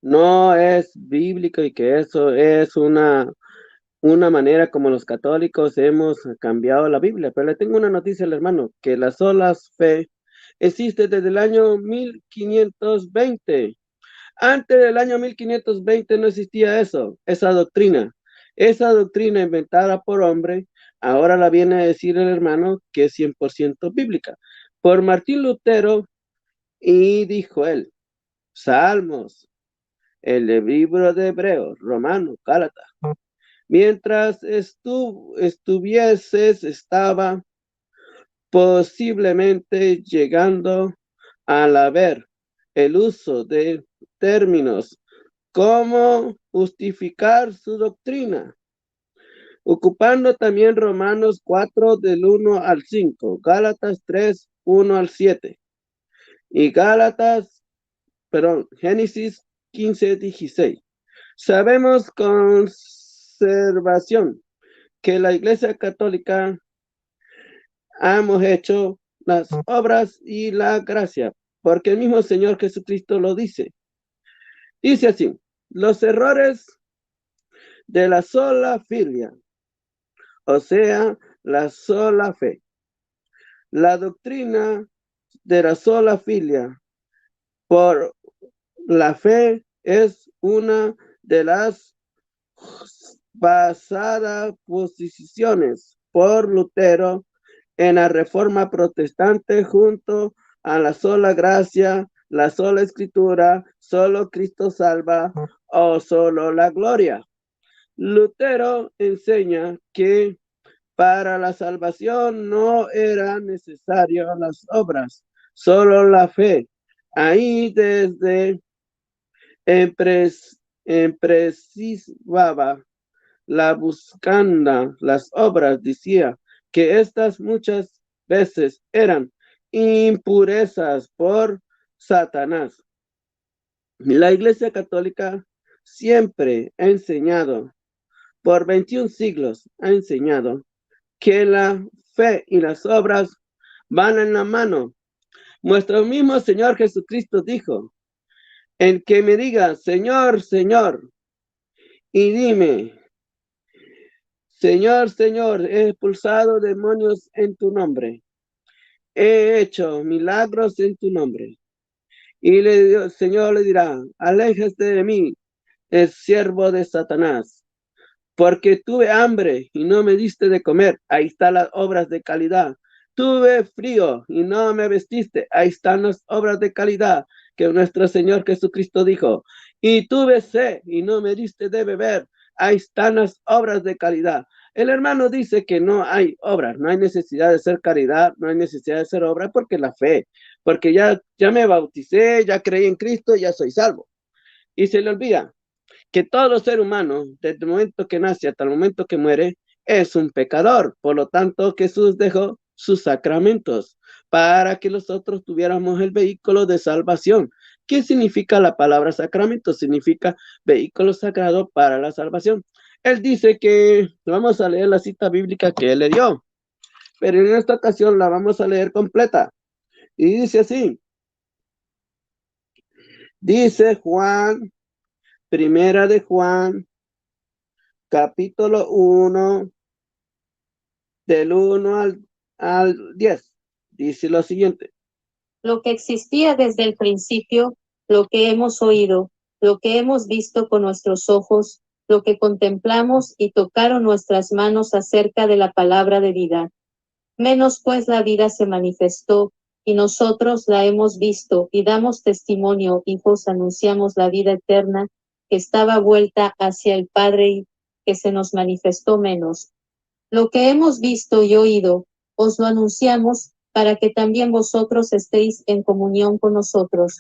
B: no es bíblica y que eso es una manera como los católicos hemos cambiado la Biblia. Pero le tengo una noticia al hermano, que la sola fe existe desde el año 1520. Antes del año 1520 no existía eso, esa doctrina. Esa doctrina inventada por hombre, ahora la viene a decir el hermano que es 100% bíblica. Por Martín Lutero, y dijo él, Salmos, el libro de Hebreos, Romanos, Gálatas. Mientras estaba posiblemente llegando a ver el uso de términos como justificar su doctrina, ocupando también Romanos 4 del 1 al 5, Gálatas 3, 1 al 7 y Génesis 15, 16. Sabemos con observación que la Iglesia Católica hemos hecho las obras y la gracia, porque el mismo Señor Jesucristo lo dice. Dice así: los errores de la sola filia, o sea, la sola fe. La doctrina de la sola filia por la fe es una de las basadas posiciones por Lutero en la Reforma Protestante junto a la sola gracia, la sola escritura, solo Cristo salva o solo la gloria. Lutero enseña que para la salvación no eran necesarias las obras, solo la fe. Ahí desde emprecisaba la buscanda, las obras, decía que estas muchas veces eran impurezas por Satanás. La Iglesia Católica siempre ha enseñado, por 21 siglos ha enseñado, que la fe y las obras van en la mano. Nuestro mismo Señor Jesucristo dijo: el que me diga, Señor, Señor, y dime, Señor, Señor, he expulsado demonios en tu nombre, he hecho milagros en tu nombre. Y el Señor le dirá: aléjate de mí, el siervo de Satanás, porque tuve hambre y no me diste de comer. Ahí están las obras de calidad. Tuve frío y no me vestiste. Ahí están las obras de calidad que nuestro Señor Jesucristo dijo. Y tuve sed y no me diste de beber. Ahí están las obras de calidad. El hermano dice que no hay obras, no hay necesidad de hacer caridad, no hay necesidad de hacer obras, porque la fe, porque ya me bauticé, ya creí en Cristo, ya soy salvo. Y se le olvida que todo ser humano, desde el momento que nace hasta el momento que muere, es un pecador. Por lo tanto, Jesús dejó sus sacramentos para que nosotros tuviéramos el vehículo de salvación. ¿Qué significa la palabra sacramento? Significa vehículo sagrado para la salvación. Él dice que vamos a leer la cita bíblica que él le dio, pero en esta ocasión la vamos a leer completa. Y dice así, dice Juan, primera de Juan, capítulo 1, del 1 al 10. Dice lo siguiente.
D: Lo que existía desde el principio, lo que hemos oído, lo que hemos visto con nuestros ojos, lo que contemplamos y tocaron nuestras manos acerca de la palabra de vida. Menos pues la vida se manifestó, y nosotros la hemos visto, y damos testimonio, y os anunciamos la vida eterna, que estaba vuelta hacia el Padre y que se nos manifestó menos. Lo que hemos visto y oído, os lo anunciamos, para que también vosotros estéis en comunión con nosotros.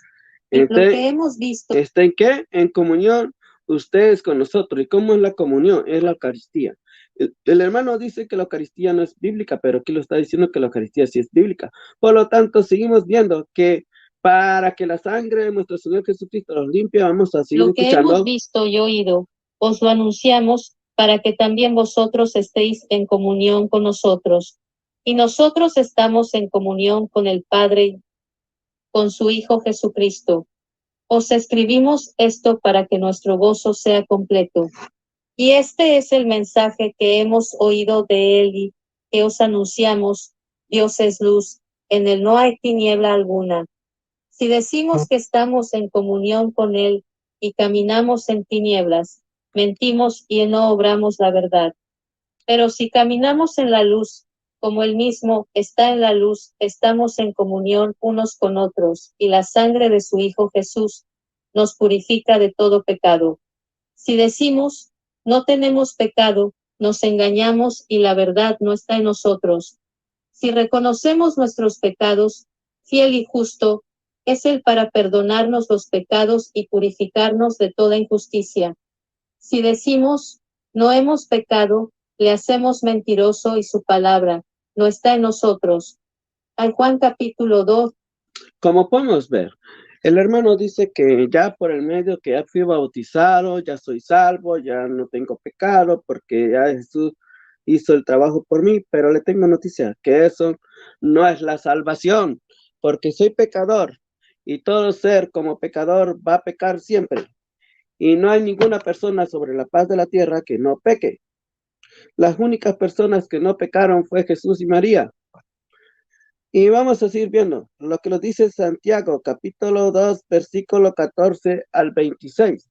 D: Y lo que hemos visto...
B: ¿Está en qué? En comunión ustedes con nosotros. ¿Y cómo es la comunión? Es la Eucaristía. El hermano dice que la Eucaristía no es bíblica, pero aquí lo está diciendo que la Eucaristía sí es bíblica. Por lo tanto, seguimos viendo que para que la sangre de nuestro Señor Jesucristo los limpie, vamos a seguir escuchando.
D: Lo que hemos visto y oído, os lo anunciamos, para que también vosotros estéis en comunión con nosotros. Y nosotros estamos en comunión con el Padre, con su Hijo Jesucristo. Os escribimos esto para que nuestro gozo sea completo. Y este es el mensaje que hemos oído de él y que os anunciamos: Dios es luz, en él no hay tiniebla alguna. Si decimos que estamos en comunión con él y caminamos en tinieblas, mentimos y no obramos la verdad. Pero si caminamos en la luz, como él mismo está en la luz, estamos en comunión unos con otros, y la sangre de su Hijo Jesús nos purifica de todo pecado. Si decimos, no tenemos pecado, nos engañamos y la verdad no está en nosotros. Si reconocemos nuestros pecados, fiel y justo es él para perdonarnos los pecados y purificarnos de toda injusticia. Si decimos, no hemos pecado, le hacemos mentiroso y su palabra no está en nosotros. Al Juan capítulo 2.
B: Como podemos ver, el hermano dice que ya por el medio que ya fui bautizado, ya soy salvo, ya no tengo pecado, porque ya Jesús hizo el trabajo por mí, pero le tengo noticia, que eso no es la salvación, porque soy pecador, y todo ser como pecador va a pecar siempre, y no hay ninguna persona sobre la faz de la tierra que no peque. Las únicas personas que no pecaron fue Jesús y María. Y vamos a seguir viendo lo que nos dice Santiago, capítulo 2, versículo 14 al 26.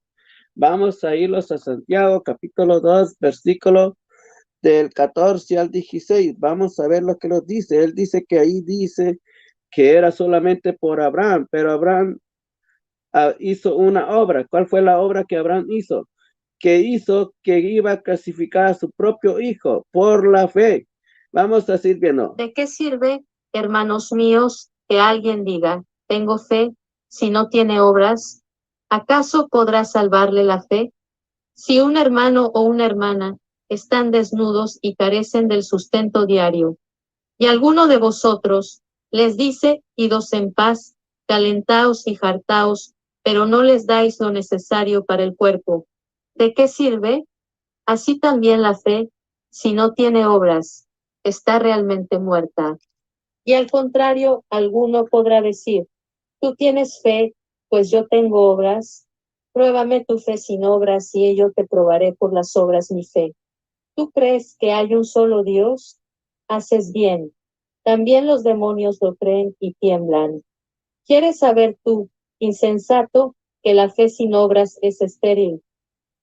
B: Vamos a irlos a Santiago, capítulo 2, versículo del 14 al 16. Vamos a ver lo que nos dice. Él dice que ahí dice que era solamente por Abraham, pero Abraham hizo una obra. ¿Cuál fue la obra que Abraham hizo? Que hizo que iba a clasificar a su propio hijo por la fe. Vamos a seguir viendo.
D: ¿De qué sirve, hermanos míos, que alguien diga, tengo fe, si no tiene obras? ¿Acaso podrá salvarle la fe? Si un hermano o una hermana están desnudos y carecen del sustento diario, y alguno de vosotros les dice, idos en paz, calentaos y jartaos, pero no les dais lo necesario para el cuerpo, ¿de qué sirve? Así también la fe, si no tiene obras, está realmente muerta. Y al contrario, alguno podrá decir, tú tienes fe, pues yo tengo obras. Pruébame tu fe sin obras, y yo te probaré por las obras mi fe. ¿Tú crees que hay un solo Dios? Haces bien. También los demonios lo creen y tiemblan. ¿Quieres saber tú, insensato, que la fe sin obras es estéril?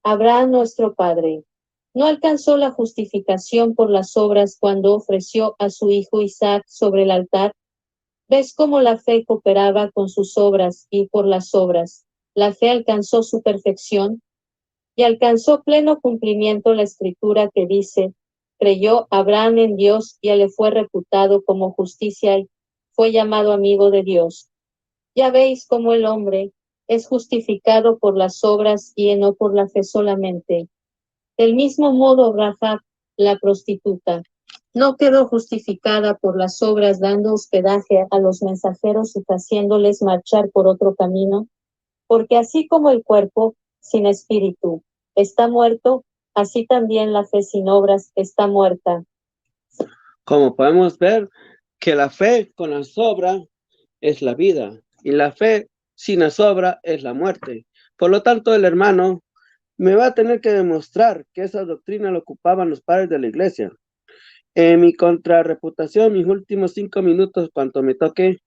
D: Abraham, nuestro padre, ¿no alcanzó la justificación por las obras cuando ofreció a su hijo Isaac sobre el altar? ¿Ves cómo la fe cooperaba con sus obras, y por las obras la fe alcanzó su perfección? Y alcanzó pleno cumplimiento la escritura que dice, creyó Abraham en Dios y le fue reputado como justicia y fue llamado amigo de Dios. Ya veis cómo el hombre es justificado por las obras y no por la fe solamente. Del mismo modo, Rahab, la prostituta, no quedó justificada por las obras dando hospedaje a los mensajeros y haciéndoles marchar por otro camino, porque así como el cuerpo sin espíritu está muerto, Así también la fe sin obras está muerta.
B: Como podemos ver que la fe con las obras es la vida y la fe sin las obras es la muerte. Por lo tanto, el hermano me va a tener que demostrar que esa doctrina la ocupaban los padres de la iglesia. En mi contrarreputación, mis últimos 5 minutos, cuanto me toque,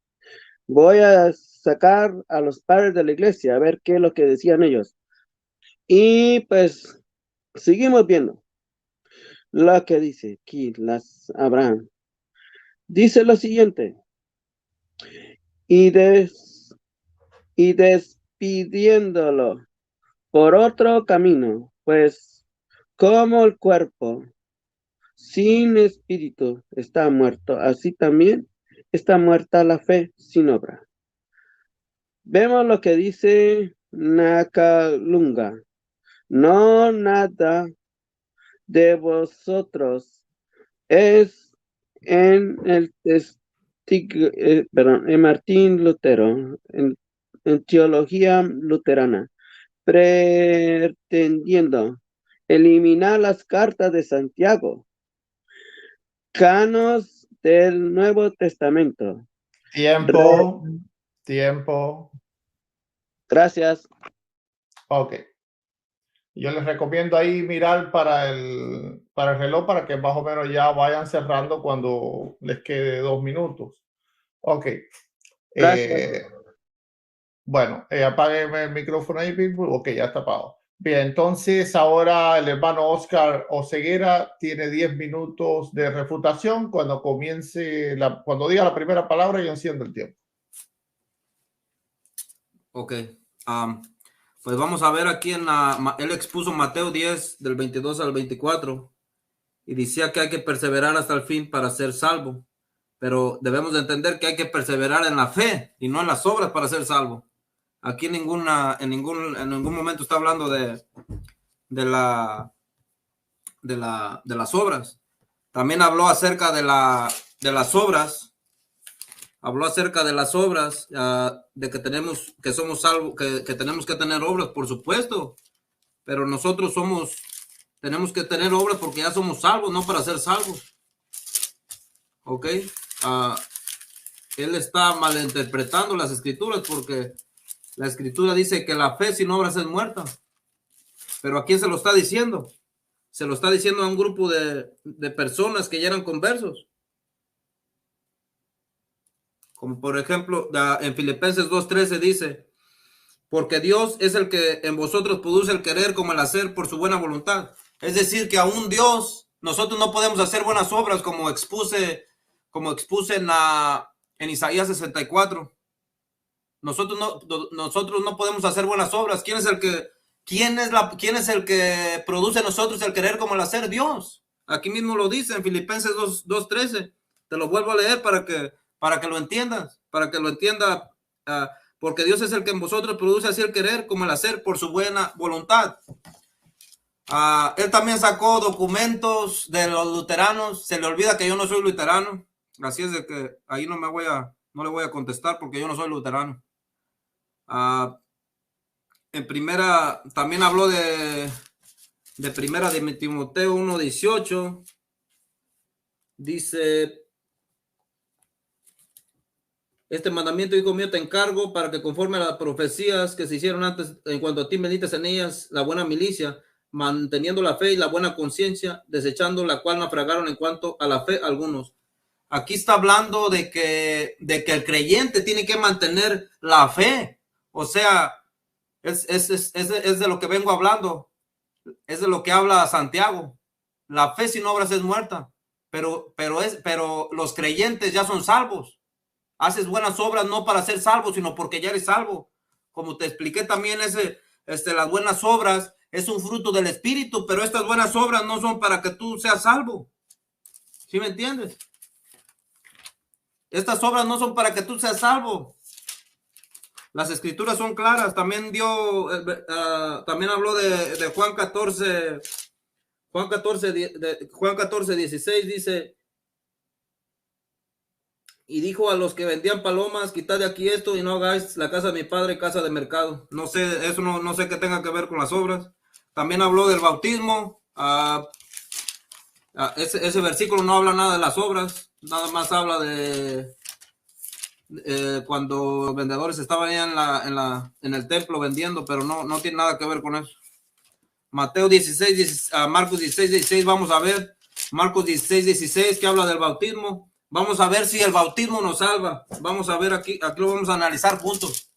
B: voy a sacar a los padres de la iglesia a ver qué es lo que decían ellos. Y pues seguimos viendo lo que dice aquí Abraham. Dice lo siguiente: y despidiéndolo por otro camino, pues como el cuerpo sin espíritu está muerto, así también está muerta la fe sin obra. Vemos lo que dice Nakalunga. No nada de vosotros es en el en Martín Lutero, en teología luterana, pretendiendo eliminar las cartas de Santiago, canos del Nuevo Testamento.
A: Tiempo.
B: Gracias.
A: Ok. Yo les recomiendo ahí mirar para el reloj para que más o menos ya vayan cerrando cuando les quede 2 minutos. Ok. Bueno, apágueme el micrófono ahí, Pitbull. Ok, ya está apagado. Bien, entonces ahora el hermano Oscar Oseguera tiene 10 minutos de refutación. Cuando cuando diga la primera palabra, yo enciendo el tiempo.
C: Ok. Pues vamos a ver aquí él expuso Mateo 10 del 22 al 24 y decía que hay que perseverar hasta el fin para ser salvo, pero debemos de entender que hay que perseverar en la fe y no en las obras para ser salvo. Aquí en ningún momento está hablando de las obras. También habló acerca de las obras. Habló acerca de las obras, de que somos salvos, que tenemos que tener obras, por supuesto, pero nosotros tenemos que tener obras porque ya somos salvos, no para ser salvos. ¿Ok? Él está malinterpretando las escrituras porque la escritura dice que la fe sin obras es muerta. Pero ¿a quién se lo está diciendo? Se lo está diciendo a un grupo de personas que ya eran conversos. Como por ejemplo, en Filipenses 2:13 dice, porque Dios es el que en vosotros produce el querer como el hacer por su buena voluntad. Es decir, que aún Dios, nosotros no podemos hacer buenas obras como expuse en Isaías 64. Nosotros no podemos hacer buenas obras. ¿Quién es el que produce en nosotros el querer como el hacer? Dios. Aquí mismo lo dice en Filipenses 2:13. Te lo vuelvo a leer para que lo entiendas, porque Dios es el que en vosotros produce así el querer como el hacer por su buena voluntad. Él también sacó documentos de los luteranos. Se le olvida que yo no soy luterano, así es de que ahí no le voy a contestar porque yo no soy luterano. En primera, también habló de primera de Timoteo 1:18. Dice, este mandamiento, hijo mío, te encargo para que conforme a las profecías que se hicieron antes, en cuanto a ti medites en ellas, la buena milicia, manteniendo la fe y la buena conciencia, desechando la cual naufragaron en cuanto a la fe algunos. Aquí está hablando de que el creyente tiene que mantener la fe. O sea, es de lo que vengo hablando. Es de lo que habla Santiago. La fe sin obras es muerta. Pero los creyentes ya son salvos. Haces buenas obras no para ser salvo, sino porque ya eres salvo. Como te expliqué también, las buenas obras es un fruto del Espíritu, pero estas buenas obras no son para que tú seas salvo. ¿Sí me entiendes? Estas obras no son para que tú seas salvo. Las escrituras son claras. También también habló de Juan 14. Juan 14:16 dice, y dijo a los que vendían palomas, quitad de aquí esto y no hagáis la casa de mi padre casa de mercado. No sé, eso no sé qué tenga que ver con las obras. También habló del bautismo. Ese versículo no habla nada de las obras, nada más habla de cuando vendedores estaban ahí en el templo vendiendo, pero no tiene nada que ver con eso. Mateo 16, Marcos 16, vamos a ver. Marcos 16, que habla del bautismo. Vamos a ver si el bautismo nos salva. Vamos a ver aquí lo vamos a analizar juntos.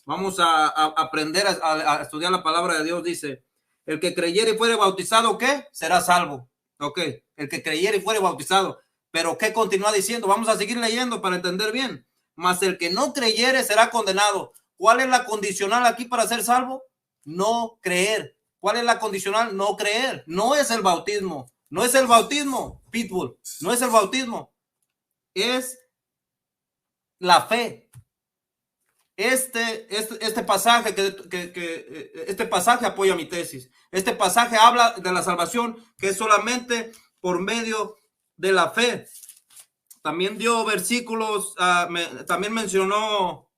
C: Vamos a aprender a estudiar la palabra de Dios. Dice, el que creyere y fuere bautizado, ¿qué? Será salvo. Ok, el que creyere y fuere bautizado. Pero ¿qué continúa diciendo? Vamos a seguir leyendo para entender bien. Mas el que no creyere será condenado. ¿Cuál es la condicional aquí para ser salvo? No creer. ¿Cuál es la condicional? No creer. No es el bautismo. No es el bautismo, Pitbull. No es el bautismo. Es la fe. Este pasaje este pasaje apoya mi tesis. Este pasaje habla de la salvación que es solamente por medio de la fe. También dio versículos, también mencionó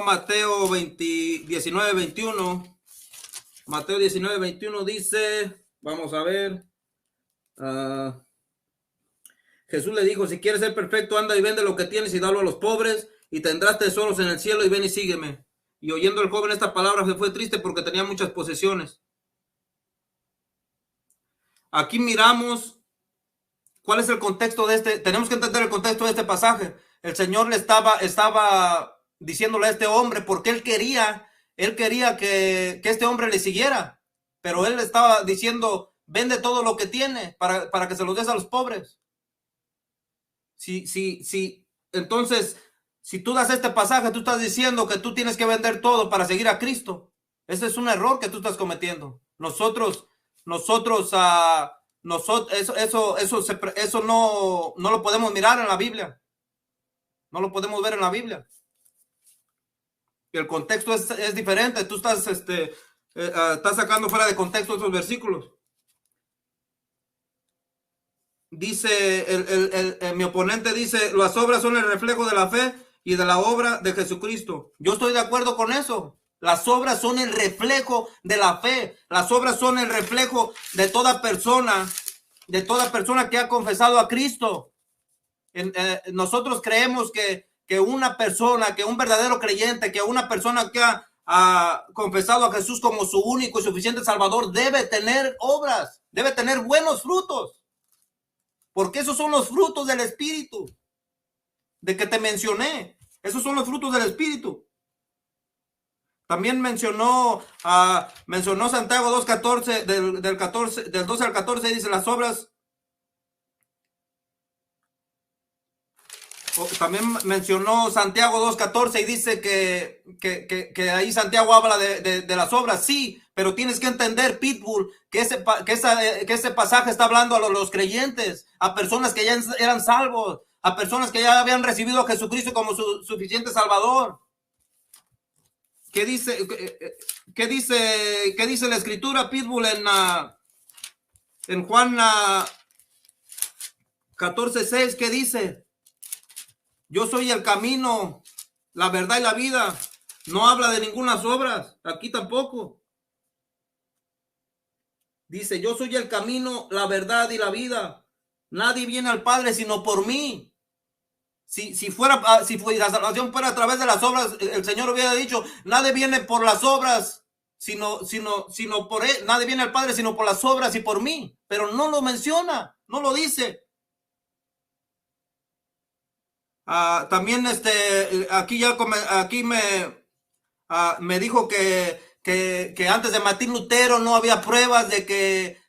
C: Mateo 19, 21. Mateo 19, 21 dice, vamos a ver, Jesús le dijo, si quieres ser perfecto, anda y vende lo que tienes y dalo a los pobres y tendrás tesoros en el cielo y ven y sígueme. Y oyendo el joven esta palabra se fue triste porque tenía muchas posesiones. Aquí miramos cuál es el contexto de tenemos que entender el contexto de este pasaje. El Señor le estaba diciéndole a este hombre porque él quería que este hombre le siguiera, pero él le estaba diciendo, vende todo lo que tiene para que se los des a los pobres. Entonces, si tú das este pasaje, tú estás diciendo que tú tienes que vender todo para seguir a Cristo. Ese es un error que tú estás cometiendo. Eso no lo podemos mirar en la Biblia. No lo podemos ver en la Biblia. El contexto es diferente. Tú estás sacando fuera de contexto esos versículos. Dice, mi oponente dice, las obras son el reflejo de la fe y de la obra de Jesucristo. Yo estoy de acuerdo con eso. Las obras son el reflejo de la fe. Las obras son el reflejo de toda persona que ha confesado a Cristo. Nosotros creemos que una persona, que un verdadero creyente, que una persona que ha confesado a Jesús como su único y suficiente Salvador debe tener obras, debe tener buenos frutos. Porque esos son los frutos del Espíritu, de que te mencioné. Esos son los frutos del Espíritu. También mencionó Santiago 2:14, del 12 al 14, dice las obras. También mencionó Santiago 2:14 y dice que ahí Santiago habla de las obras, sí, pero tienes que entender, Pitbull, que ese pasaje está hablando a los creyentes, a personas que ya eran salvos, a personas que ya habían recibido a Jesucristo como su suficiente Salvador. ¿Qué dice la Escritura, Pitbull, en Juan 14:6? ¿Qué dice? Yo soy el camino, la verdad y la vida. No habla de ninguna obras, aquí tampoco. Dice, yo soy el camino, la verdad y la vida. Nadie viene al Padre sino por mí. Si la salvación fuera a través de las obras, el Señor hubiera dicho, nadie viene por las obras, sino por él. Nadie viene al Padre sino por las obras y por mí. Pero no lo menciona, no lo dice. También aquí me dijo que antes de Martín Lutero no había pruebas de que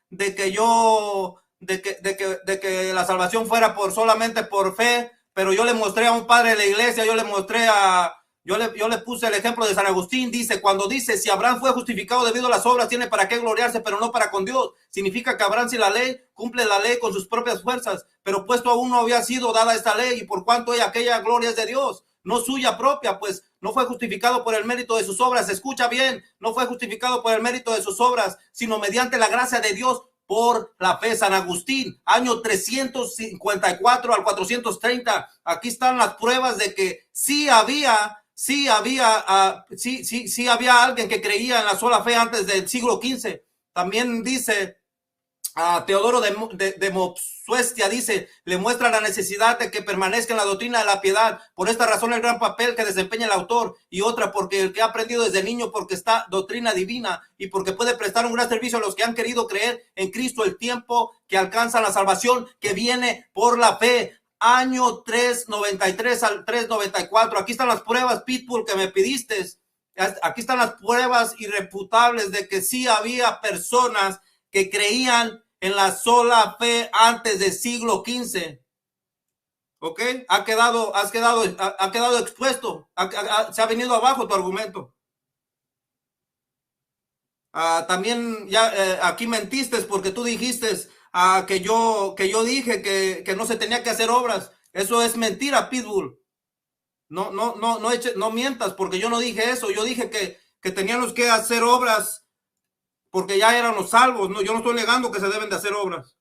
C: la salvación fuera solamente por fe, pero yo le mostré a un padre de la iglesia, yo le puse el ejemplo de San Agustín. Dice, cuando dice, si Abraham fue justificado debido a las obras, tiene para qué gloriarse, pero no para con Dios. Significa que Abraham, si la ley, cumple la ley con sus propias fuerzas, pero puesto aún no había sido dada esta ley, y por cuanto aquella gloria es de Dios, no suya propia, pues no fue justificado por el mérito de sus obras. Escucha bien, no fue justificado por el mérito de sus obras, sino mediante la gracia de Dios por la fe. San Agustín, año 354 al 430. Aquí están las pruebas de que sí había sí había, sí había alguien que creía en la sola fe antes del siglo XV. También dice Teodoro de Mopsuestia, dice, le muestra la necesidad de que permanezca en la doctrina de la piedad. Por esta razón el gran papel que desempeña el autor, y otra porque el que ha aprendido desde niño, porque está doctrina divina y porque puede prestar un gran servicio a los que han querido creer en Cristo, el tiempo que alcanza la salvación que viene por la fe. Año 393 al 394. Aquí están las pruebas, Pitbull, que me pediste. Aquí están las pruebas irrefutables de que sí había personas que creían en la sola fe antes del siglo XV. ¿Ok? Ha quedado expuesto. Se ha venido abajo tu argumento. También ya aquí mentiste porque tú dijiste que yo dije que no se tenía que hacer obras. Eso es mentira, Pitbull. No mientas, porque yo no dije eso. Yo dije que teníamos que hacer obras porque ya eran los salvos. No, yo no estoy negando que se deben de hacer obras.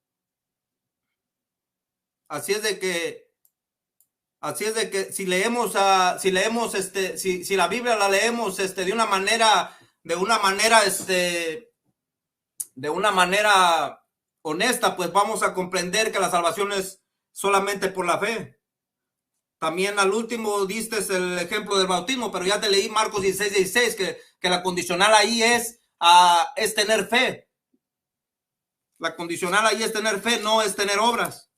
C: Así es de que si leemos si la Biblia la leemos de una manera honesta, pues vamos a comprender que la salvación es solamente por la fe. También al último diste el ejemplo del bautismo, pero ya te leí Marcos 16:16, que la condicional ahí es tener fe. La condicional ahí es tener fe, no es tener obras.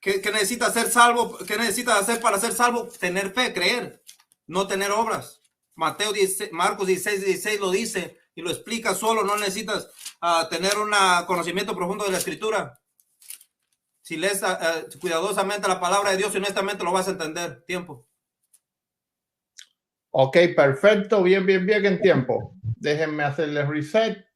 C: ¿Qué necesitas ser salvo? ¿Qué necesitas hacer para ser salvo? Tener fe, creer, no tener obras. Marcos 16:16 lo dice y lo explica solo. No necesitas tener un conocimiento profundo de la Escritura. Si lees cuidadosamente la palabra de Dios y honestamente lo vas a entender. Tiempo.
A: Ok, perfecto. Bien en tiempo. Déjenme hacerle reset.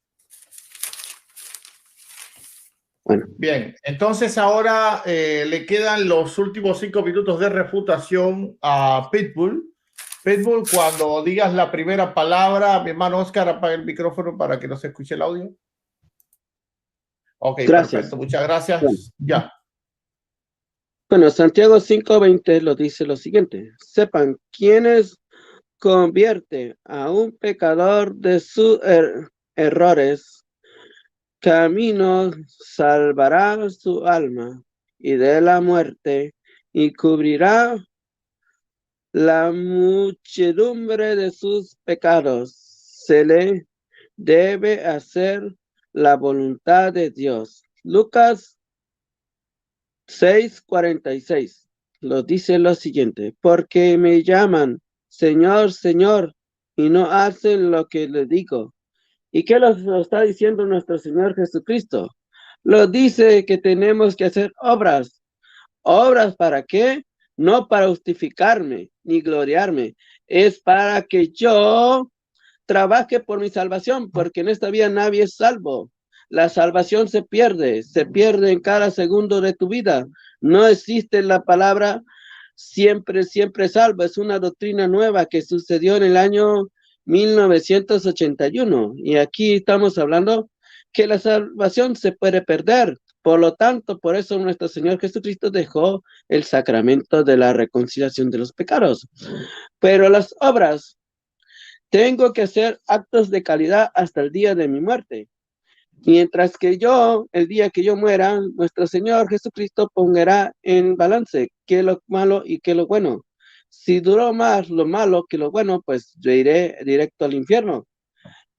B: Bueno.
A: Bien, entonces ahora le quedan los últimos 5 minutos de refutación a Pitbull. Pitbull, cuando digas la primera palabra, mi hermano Oscar, apaga el micrófono para que no se escuche el audio. Ok,
B: gracias.
A: Perfecto. Muchas gracias.
B: Bueno.
A: Ya.
B: Bueno, Santiago 5:20 lo dice lo siguiente. Sepan quiénes convierte a un pecador de sus errores, camino salvará su alma y de la muerte, y cubrirá la muchedumbre de sus pecados. Se le debe hacer la voluntad de Dios. Lucas 6:46 lo dice lo siguiente: porque me llaman Señor, Señor, y no hacen lo que les digo. ¿Y qué lo está diciendo nuestro Señor Jesucristo? Lo dice que tenemos que hacer obras. ¿Obras para qué? No para justificarme ni gloriarme. Es para que yo trabaje por mi salvación, porque en esta vida nadie es salvo. La salvación se pierde en cada segundo de tu vida. No existe la palabra siempre salvo. Es una doctrina nueva que sucedió en el año 1981. Y aquí estamos hablando que la salvación se puede perder. Por lo tanto, por eso nuestro Señor Jesucristo dejó el sacramento de la reconciliación de los pecados. Pero las obras, tengo que hacer actos de calidad hasta el día de mi muerte. Mientras que yo, el día que yo muera, nuestro Señor Jesucristo pondrá en balance qué es lo malo y qué es lo bueno. Si duró más lo malo que lo bueno, pues yo iré directo al infierno.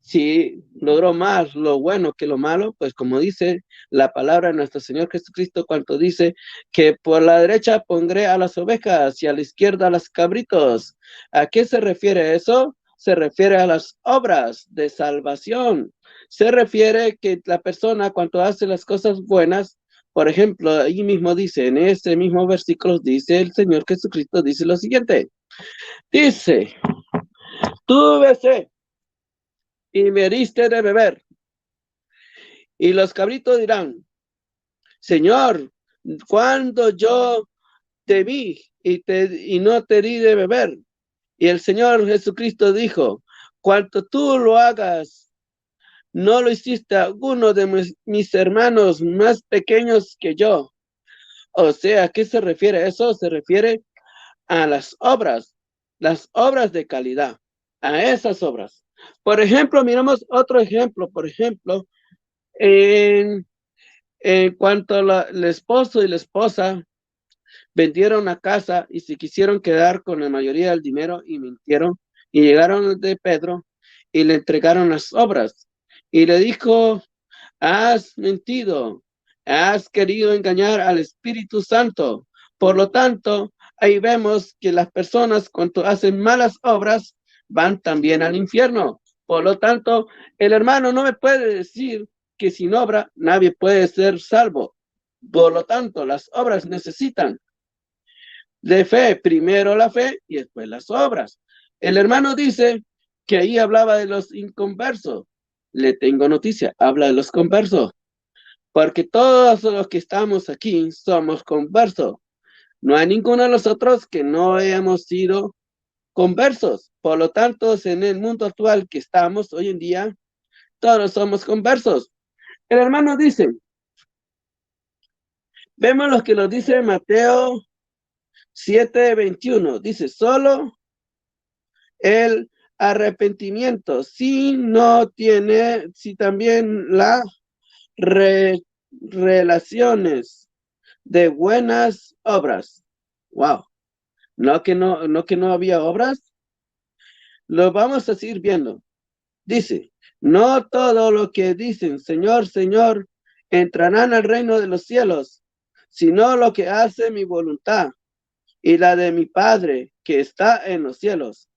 B: Si logró más lo bueno que lo malo, pues como dice la palabra de nuestro Señor Jesucristo, cuando dice que por la derecha pondré a las ovejas y a la izquierda a los cabritos. ¿A qué se refiere eso? Se refiere a las obras de salvación. Se refiere que la persona cuando hace las cosas buenas, por ejemplo, ahí mismo dice, en este mismo versículo dice el Señor Jesucristo, dice lo siguiente. Dice, tuve sed y me diste de beber. Y los cabritos dirán, Señor, cuando yo te vi y no te di de beber. Y el Señor Jesucristo dijo, cuando tú lo hagas, no lo hiciste a alguno de mis hermanos más pequeños que yo. O sea, ¿a qué se refiere eso? Se refiere a las obras de calidad, a esas obras. Por ejemplo, miramos otro ejemplo, por ejemplo, en cuanto el esposo y la esposa vendieron la casa y se quisieron quedar con la mayoría del dinero y mintieron y llegaron de Pedro y le entregaron las obras y le dijo, has mentido, has querido engañar al Espíritu Santo. Por lo tanto, ahí vemos que las personas cuando hacen malas obras van también al infierno. Por lo tanto, el hermano no me puede decir que sin obra nadie puede ser salvo. Por lo tanto, las obras necesitan de fe, primero la fe y después las obras. El hermano dice que ahí hablaba de los inconversos. Le tengo noticia, habla de los conversos, porque todos los que estamos aquí somos conversos. No hay ninguno de nosotros que no hayamos sido conversos. Por lo tanto, en el mundo actual que estamos hoy en día, todos somos conversos. El hermano dice, vemos lo que nos dice Mateo 7:21. Dice, solo el arrepentimiento, si también las relaciones de buenas obras. Wow. No que no había obras. Lo vamos a seguir viendo. Dice, no todo lo que dicen, Señor, Señor, entrarán al reino de los cielos, sino lo que hace mi voluntad y la de mi Padre que está en los cielos.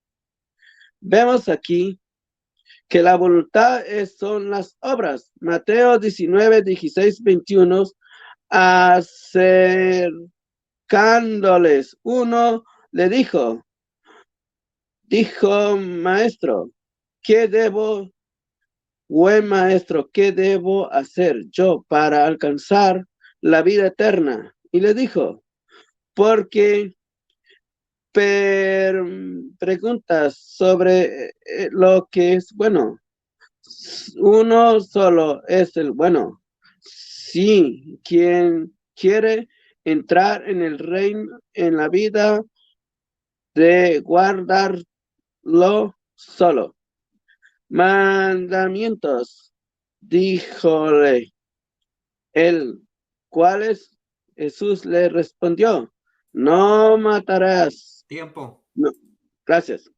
B: Vemos aquí que la voluntad son las obras. Mateo 19:16-21, acercándoles uno le dijo, maestro, buen maestro, ¿qué debo hacer yo para alcanzar la vida eterna? Y le dijo, porque preguntas sobre lo que es bueno. Uno solo es el bueno. Sí, quien quiere entrar en el reino, en la vida de guardarlo solo. Mandamientos, díjole él, ¿cuáles? Jesús le respondió, no matarás.
C: Tiempo.
B: No, gracias.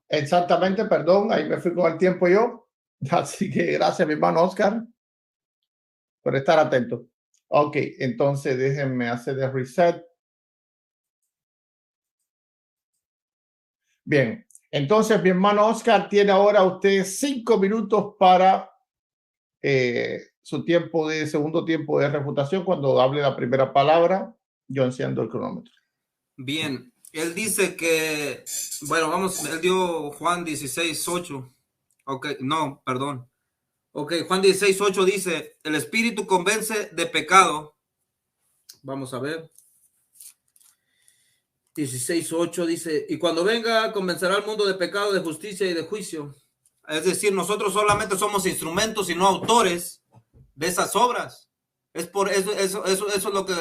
A: Exactamente, perdón, ahí me fui con el tiempo yo. Así que gracias, mi hermano Oscar, por estar atento. Ok, entonces déjenme hacer el reset. Bien, entonces mi hermano Oscar tiene ahora usted 5 minutos para su tiempo de segundo tiempo de refutación. Cuando hable la primera palabra, yo enciendo el cronómetro.
C: Bien, él dice que, bueno, él dio Juan 16:8. Ok, no, perdón. Ok, Juan 16:8 dice, el Espíritu convence de pecado. Vamos a ver. 16:8 dice, y cuando venga convencerá al mundo de pecado, de justicia y de juicio. Es decir, nosotros solamente somos instrumentos y no autores de esas obras. Es por eso es lo que,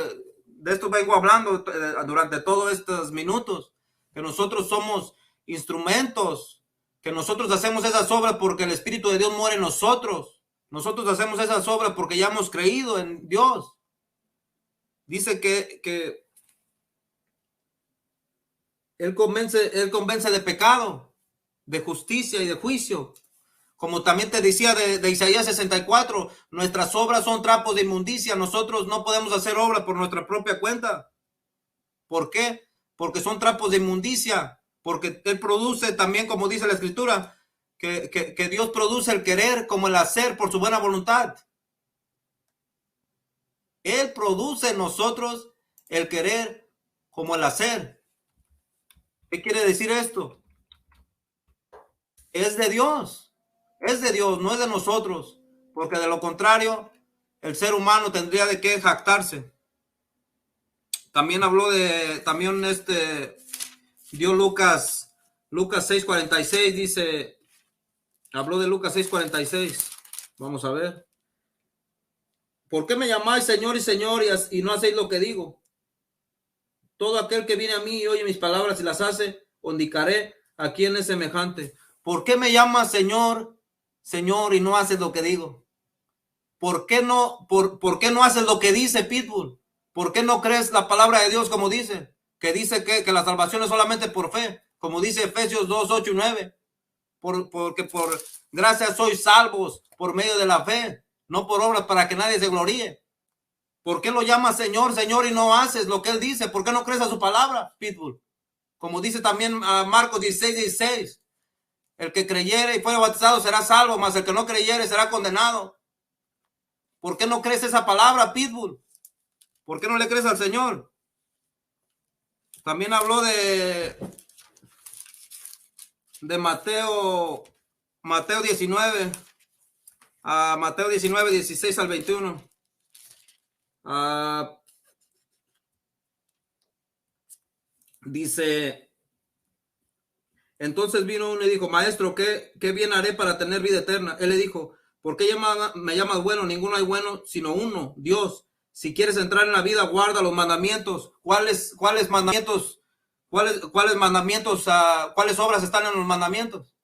C: de esto vengo hablando durante todos estos minutos, que nosotros somos instrumentos, que nosotros hacemos esas obras porque el Espíritu de Dios mora en nosotros. Nosotros hacemos esas obras porque ya hemos creído en Dios. Dice que Él convence de pecado, de justicia y de juicio. Como también te decía de Isaías 64, nuestras obras son trapos de inmundicia. Nosotros no podemos hacer obras por nuestra propia cuenta. ¿Por qué? Porque son trapos de inmundicia. Porque Él produce también, como dice la Escritura, que Dios produce el querer como el hacer por su buena voluntad. Él produce en nosotros el querer como el hacer. ¿Qué quiere decir esto? Es de Dios, no es de nosotros, porque de lo contrario, el ser humano tendría de qué jactarse. También dio Lucas 6:46, dice, habló de Lucas 6:46. Vamos a ver. ¿Por qué me llamáis Señor y Señor y no hacéis lo que digo? Todo aquel que viene a mí y oye mis palabras y las hace, indicaré a quién es semejante. ¿Por qué me llamas Señor, Señor y no haces lo que digo? ¿Por qué no haces lo que dice Pitbull? ¿Por qué no crees la palabra de Dios como dice? Que dice que la salvación es solamente por fe, como dice Efesios 2, 8 y 9. Porque por gracia sois salvos por medio de la fe, no por obras para que nadie se gloríe. ¿Por qué lo llamas Señor, Señor y no haces lo que Él dice? ¿Por qué no crees a su palabra, Pitbull? Como dice también Marcos 16, 16. El que creyere y fuere bautizado será salvo, mas el que no creyere será condenado. ¿Por qué no crees esa palabra, Pitbull? ¿Por qué no le crees al Señor? También habló de Mateo 19, Mateo 19, 16 al 21. Dice, entonces vino uno y dijo, maestro, ¿qué bien haré para tener vida eterna? Él le dijo, ¿por qué me llamas bueno? Ninguno hay bueno, sino uno, Dios. Si quieres entrar en la vida, guarda los mandamientos. ¿Cuáles mandamientos? ¿Cuáles mandamientos? ¿Cuáles obras están en los mandamientos?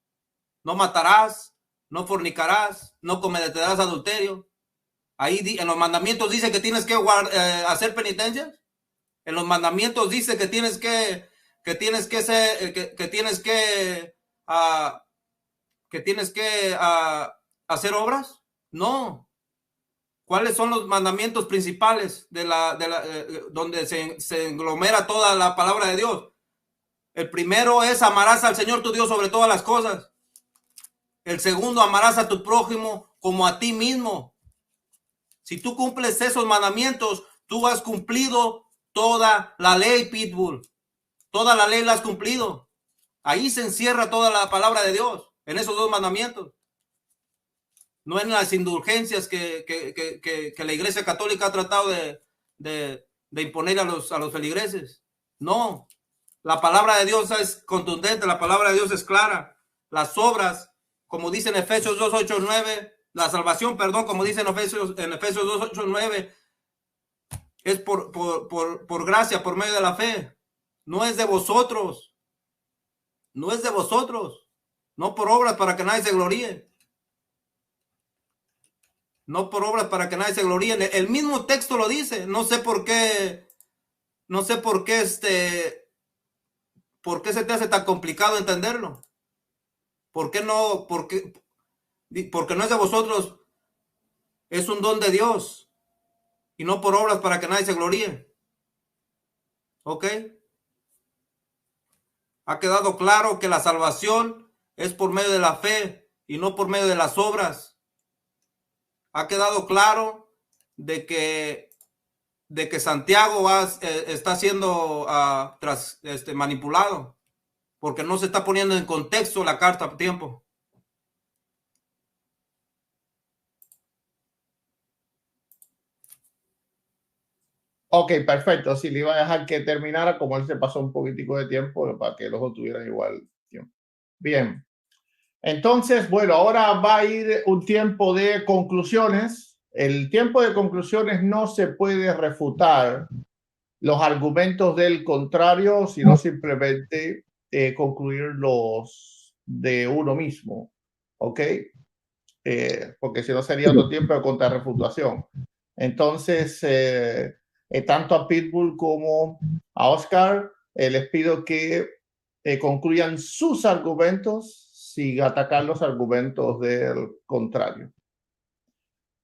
C: No matarás, no fornicarás, no cometerás adulterio. Ahí en los mandamientos dice que tienes que hacer penitencias. En los mandamientos dice que tienes que hacer obras. No. ¿Cuáles son los mandamientos principales donde se englomera toda la palabra de Dios? El primero es amarás al Señor tu Dios sobre todas las cosas. El segundo, amarás a tu prójimo como a ti mismo. Si tú cumples esos mandamientos, tú has cumplido toda la ley, Pitbull. Toda la ley la has cumplido. Ahí se encierra toda la palabra de Dios, en esos dos mandamientos. No en las indulgencias que la Iglesia Católica ha tratado de imponer a los feligreses. No, la palabra de Dios es contundente, la palabra de Dios es clara. Las obras, como dice en Efesios 2, 8, 9, la salvación, perdón, como dice en Efesios 2, 8, 9, es por gracia, por medio de la fe. No es de vosotros. No es de vosotros. No por obras para que nadie se gloríe. No por obras para que nadie se gloríe. El mismo texto lo dice. No sé por qué se te hace tan complicado entenderlo. ¿Por qué no? Porque no es de vosotros. Es un don de Dios. Y no por obras para que nadie se gloríe. ¿Ok? Ha quedado claro que la salvación es por medio de la fe y no por medio de las obras. Ha quedado claro de que Santiago está siendo manipulado, porque no se está poniendo en contexto la carta a tiempo.
A: Ok, perfecto. Sí, le iba a dejar que terminara, como él se pasó un poquitico de tiempo para que los otros tuvieran igual tiempo. Bien. Entonces, bueno, ahora va a ir un tiempo de conclusiones. El tiempo de conclusiones no se puede refutar los argumentos del contrario, sino simplemente concluir los de uno mismo. ¿Ok? Porque si no sería otro tiempo de contrarrefutación. Entonces, tanto a Pitbull como a Oscar, les pido que concluyan sus argumentos sin atacar los argumentos del contrario.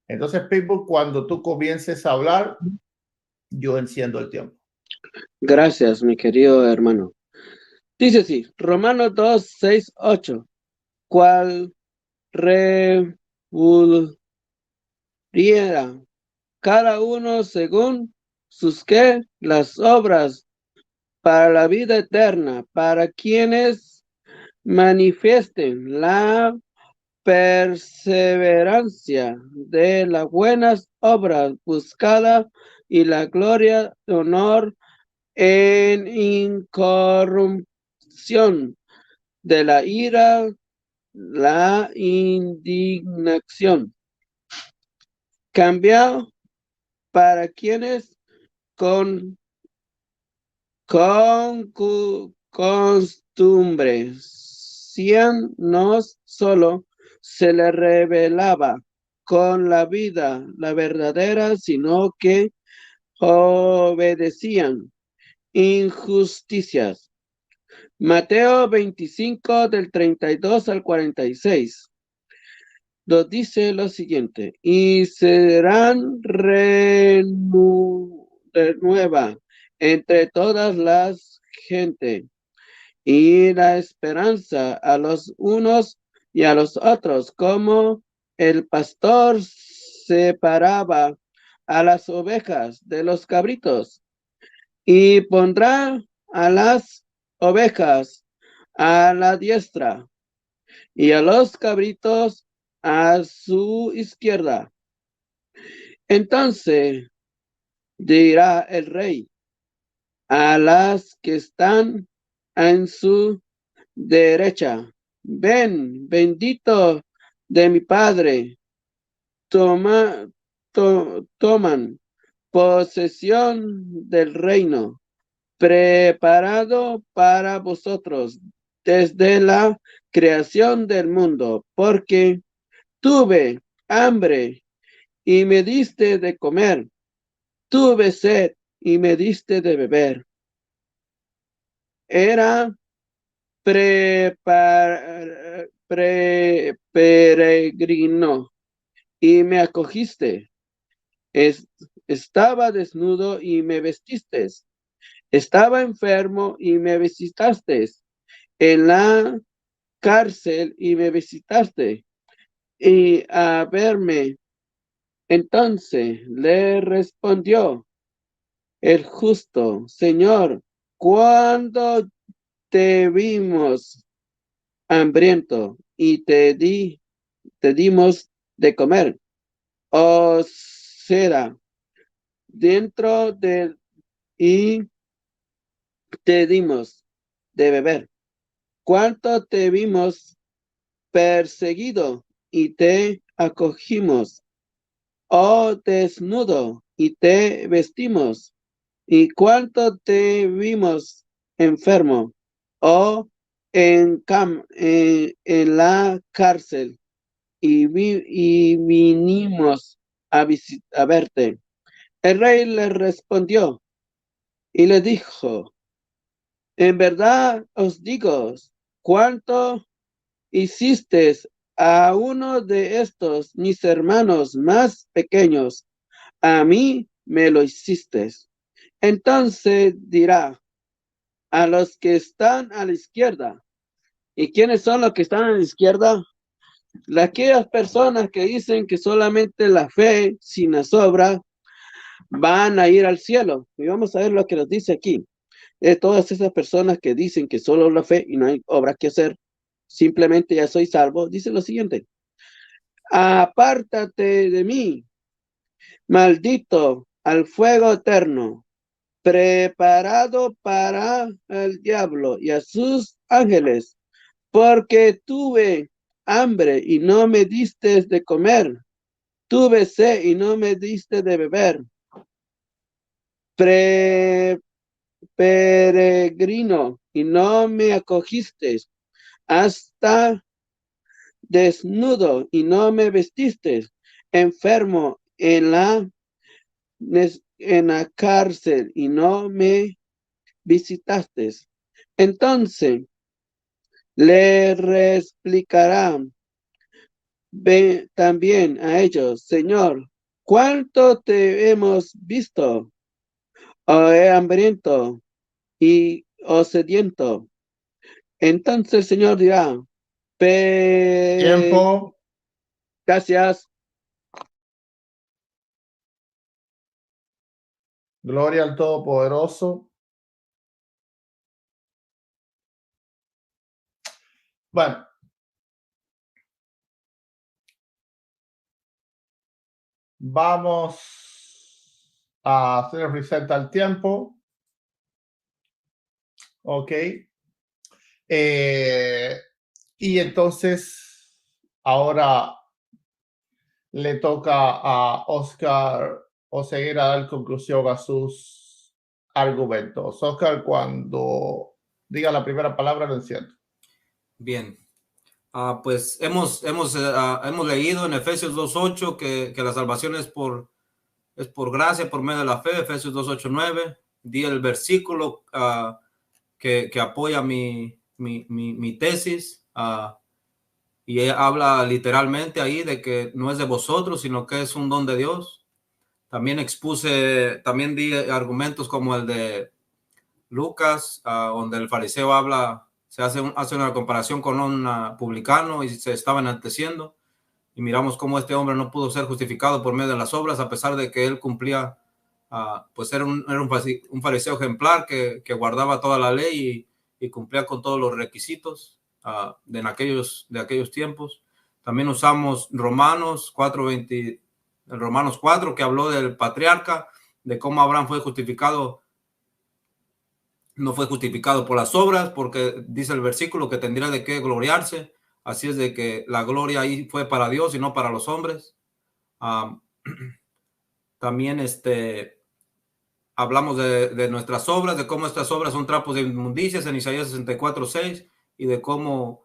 A: Entonces, Pitbull, cuando tú comiences a hablar, yo enciendo el tiempo.
B: Gracias, mi querido hermano. Dice así, Romanos 2, 6, 8. ¿Cuál revolviera cada uno según sus las obras para la vida eterna, para quienes manifiesten la perseverancia de las buenas obras buscada y la gloria de honor en incorrupción de la ira, la indignación. Cambia para quienes con costumbre, no solo se le revelaba con la vida la verdadera, sino que obedecían injusticias. Mateo 25 del 32 al 46. Nos dice lo siguiente: y serán renueva entre todas las gentes, y la esperanza a los unos y a los otros, como el pastor separaba a las ovejas de los cabritos, y pondrá a las ovejas a la diestra y a los cabritos a su izquierda. Entonces dirá el rey a las que están en su derecha: ven, bendito de mi Padre, toman posesión del reino preparado para vosotros desde la creación del mundo, porque tuve hambre y me diste de comer, tuve sed y me diste de beber. Era peregrino y me acogiste. Estaba desnudo y me vestiste. Estaba enfermo y me visitaste. En la cárcel y me visitaste. Y a verme. Entonces le respondió el justo: Señor, cuando te vimos hambriento y te dimos de comer, o sea, dentro de y te dimos de beber. Cuánto te vimos perseguido y te acogimos, o desnudo y te vestimos. Y cuánto te vimos enfermo o en la cárcel y vinimos a verte. El rey le respondió y le dijo: en verdad os digo, cuánto hiciste a uno de estos mis hermanos más pequeños, a mí me lo hiciste. Entonces dirá a los que están a la izquierda. ¿Y quiénes son los que están a la izquierda? Aquellas personas que dicen que solamente la fe sin las obras van a ir al cielo. Y vamos a ver lo que nos dice aquí. Todas esas personas que dicen que solo la fe y no hay obras que hacer, simplemente ya soy salvo, dice lo siguiente: apártate de mí, maldito, al fuego eterno, preparado para el diablo y a sus ángeles, porque tuve hambre y no me diste de comer, tuve sed y no me diste de beber, peregrino y no me acogiste, hasta desnudo y no me vestiste, enfermo en la cárcel y no me visitaste. Entonces le replicarán también a ellos: Señor, ¿cuánto te hemos visto hambriento o sediento? Entonces el Señor dirá:
A: Tiempo.
B: gracias.
A: Gloria al Todopoderoso. Bueno. Vamos a hacer reset al tiempo. Ok. Y entonces ahora le toca a Oscar Oseguera a dar conclusión a sus argumentos. Oscar, cuando diga la primera palabra, lo enciendo.
C: Bien. Pues hemos leído en Efesios 2:8 que la salvación es por gracia, por medio de la fe. Efesios 2:8-9. Di el versículo que apoya mi tesis. Y habla literalmente ahí de que no es de vosotros, sino que es un don de Dios. También di argumentos como el de Lucas, donde el fariseo hace una comparación con un publicano y se estaba enalteciendo. Y miramos cómo este hombre no pudo ser justificado por medio de las obras, a pesar de que él cumplía, pues era un fariseo ejemplar que guardaba toda la ley y cumplía con todos los requisitos de aquellos tiempos. También usamos Romanos 4, que habló del patriarca, de cómo Abraham no fue justificado por las obras, porque dice el versículo que tendría de qué gloriarse. Así es de que la gloria ahí fue para Dios y no para los hombres. También hablamos de nuestras obras, de cómo estas obras son trapos de inmundicias en Isaías 64:6, y de cómo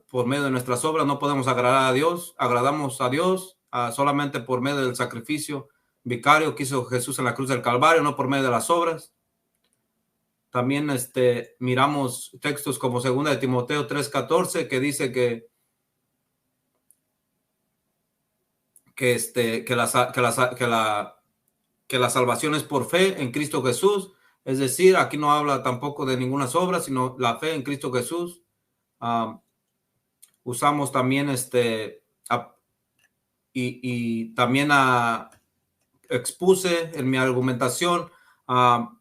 C: por medio de nuestras obras no podemos agradar a Dios. Agradamos a Dios solamente por medio del sacrificio vicario que hizo Jesús en la cruz del Calvario, no por medio de las obras. También miramos textos como 2 de Timoteo 3:14, que dice que la salvación es por fe en Cristo Jesús. Es decir, aquí no habla tampoco de ninguna obra, sino la fe en Cristo Jesús. Usamos también y también expuse en mi argumentación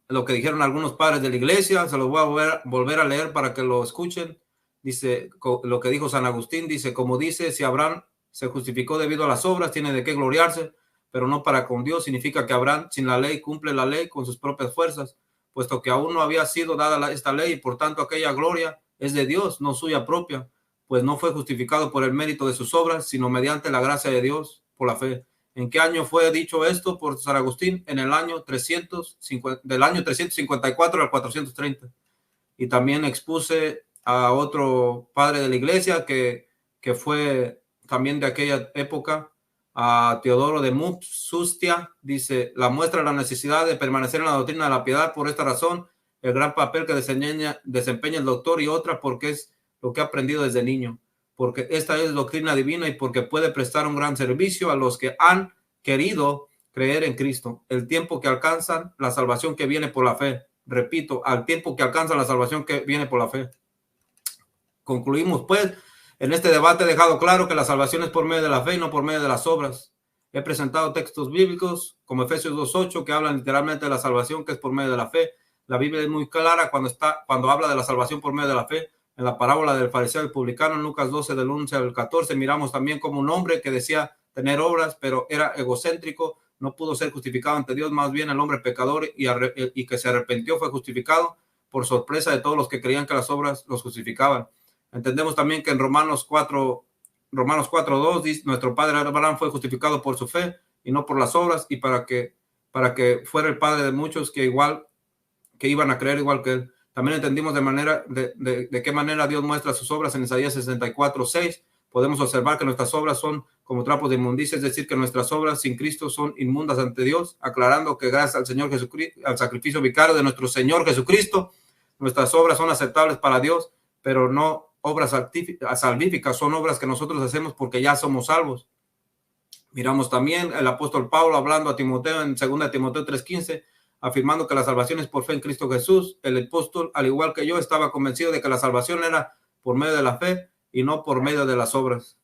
C: lo que dijeron algunos padres de la iglesia. Se los voy a volver a leer para que lo escuchen. Dice lo que dijo San Agustín. Dice, como dice, si Abraham se justificó debido a las obras, tiene de qué gloriarse, pero no para con Dios. Significa que Abraham sin la ley cumple la ley con sus propias fuerzas, puesto que aún no había sido dada esta ley, y por tanto aquella gloria es de Dios, no suya propia, pues no fue justificado por el mérito de sus obras, sino mediante la gracia de Dios por la fe. ¿En qué año fue dicho esto por San Agustín? En el año 354 al 430. Y también expuse a otro padre de la iglesia que fue también de aquella época, a Teodoro de Mupsustia. Dice, la muestra de la necesidad de permanecer en la doctrina de la piedad. Por esta razón, el gran papel que desempeña el doctor, y otra porque es lo que ha aprendido desde niño, porque esta es doctrina divina y porque puede prestar un gran servicio a los que han querido creer en Cristo. El tiempo que alcanzan la salvación que viene por la fe. Repito, al tiempo que alcanzan la salvación que viene por la fe. Concluimos, pues, en este debate he dejado claro que la salvación es por medio de la fe y no por medio de las obras. He presentado textos bíblicos como Efesios 2:8 que hablan literalmente de la salvación que es por medio de la fe. La Biblia es muy clara cuando habla de la salvación por medio de la fe. En la parábola del fariseo y el publicano, en Lucas 12, del 11 al 14, miramos también como un hombre que decía tener obras, pero era egocéntrico, no pudo ser justificado ante Dios. Más bien el hombre pecador y que se arrepintió fue justificado, por sorpresa de todos los que creían que las obras los justificaban. Entendemos también que en Romanos 4:2 dice, nuestro padre Abraham fue justificado por su fe y no por las obras, y para que fuera el padre de muchos que iban a creer igual que él. También entendimos de qué manera Dios muestra sus obras en Isaías 64:6. Podemos observar que nuestras obras son como trapos de inmundicia, es decir, que nuestras obras sin Cristo son inmundas ante Dios, aclarando que gracias al Señor Jesucristo, al sacrificio vicario de nuestro Señor Jesucristo, nuestras obras son aceptables para Dios, pero no obras salvíficas, son obras que nosotros hacemos porque ya somos salvos. Miramos también el apóstol Pablo hablando a Timoteo en 2 Timoteo 3:15, afirmando que la salvación es por fe en Cristo Jesús. El apóstol, al igual que yo, estaba convencido de que la salvación era por medio de la fe y no por medio de las obras.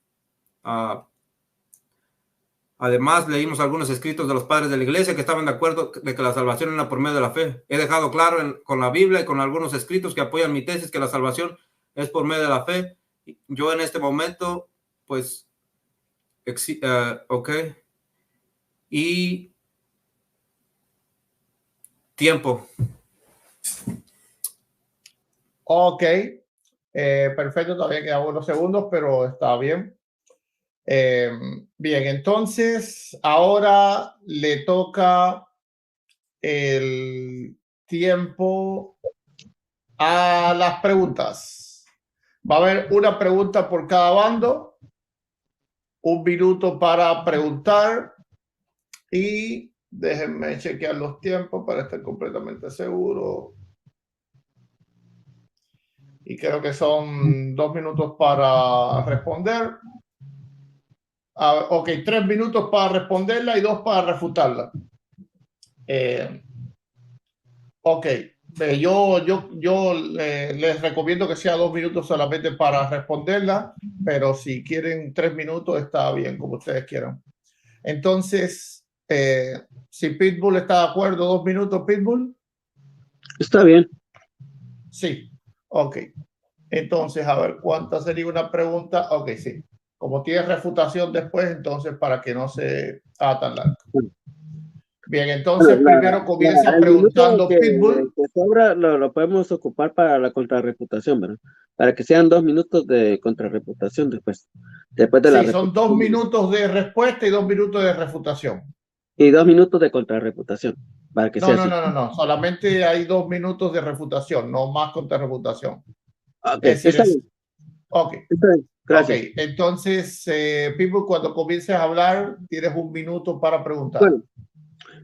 C: Además, leímos algunos escritos de los padres de la iglesia que estaban de acuerdo de que la salvación era por medio de la fe. He dejado claro con la Biblia y con algunos escritos que apoyan mi tesis que la salvación es por medio de la fe. Yo en este momento, pues, ok. Y tiempo.
A: Ok. Perfecto, todavía quedan unos segundos, pero está bien. Bien, entonces ahora le toca el tiempo a las preguntas. Va a haber una pregunta por cada bando, 1 minuto para preguntar y déjenme chequear los tiempos para estar completamente seguro. Y creo que son 2 minutos para responder. Ok, 3 minutos para responderla y 2 para refutarla. Ok, yo les recomiendo que sea 2 minutos solamente para responderla, pero si quieren 3 minutos está bien, como ustedes quieran. Entonces, si Pitbull está de acuerdo, 2 minutos, Pitbull.
B: Está bien.
A: Sí, ok. Entonces, a ver, ¿cuánta sería una pregunta? Ok, sí. Como tiene refutación después, entonces para que no se haga tan largo. Bien, entonces
B: Bueno,
A: primero comienza
B: el minuto
A: preguntando Pitbull.
B: que sobra lo podemos ocupar para la contrarreputación, ¿verdad? Para que sean 2 minutos de contrarreputación después de la
A: Sí, son 2
B: refutación.
A: minutos de respuesta y 2 minutos de refutación.
B: Y 2 minutos de contrarreputación, para que sea así.
A: No. Solamente hay 2 minutos de refutación, no más contrarrefutación.
B: Ok,
A: Es decir,
B: está bien.
A: Ok.
B: Está bien. Gracias.
A: Ok, entonces, Pitbull, cuando comiences a hablar, tienes 1 minuto para preguntar.
B: Bueno,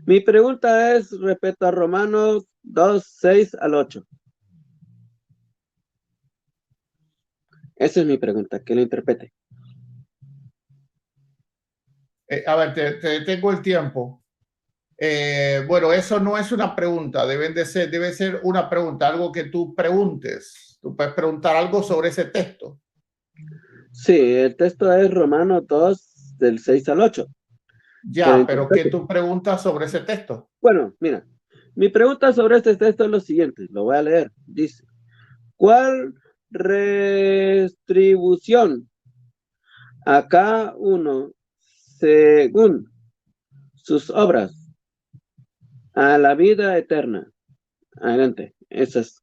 B: mi pregunta es respecto a Romanos 2, 6 al 8. Esa es mi pregunta, que lo interprete.
A: A ver, te detengo el tiempo. Bueno, eso no es una pregunta, debe ser una pregunta, algo que tú preguntes. Tú puedes preguntar algo sobre ese texto.
B: Sí, el texto es Romanos 2, del 6 al 8.
A: Ya, pero ¿qué tú preguntas sobre ese texto?
B: Bueno, mira, mi pregunta sobre este texto es lo siguiente, lo voy a leer. Dice, ¿cuál retribución a cada uno según sus obras a la vida eterna? Adelante, esa es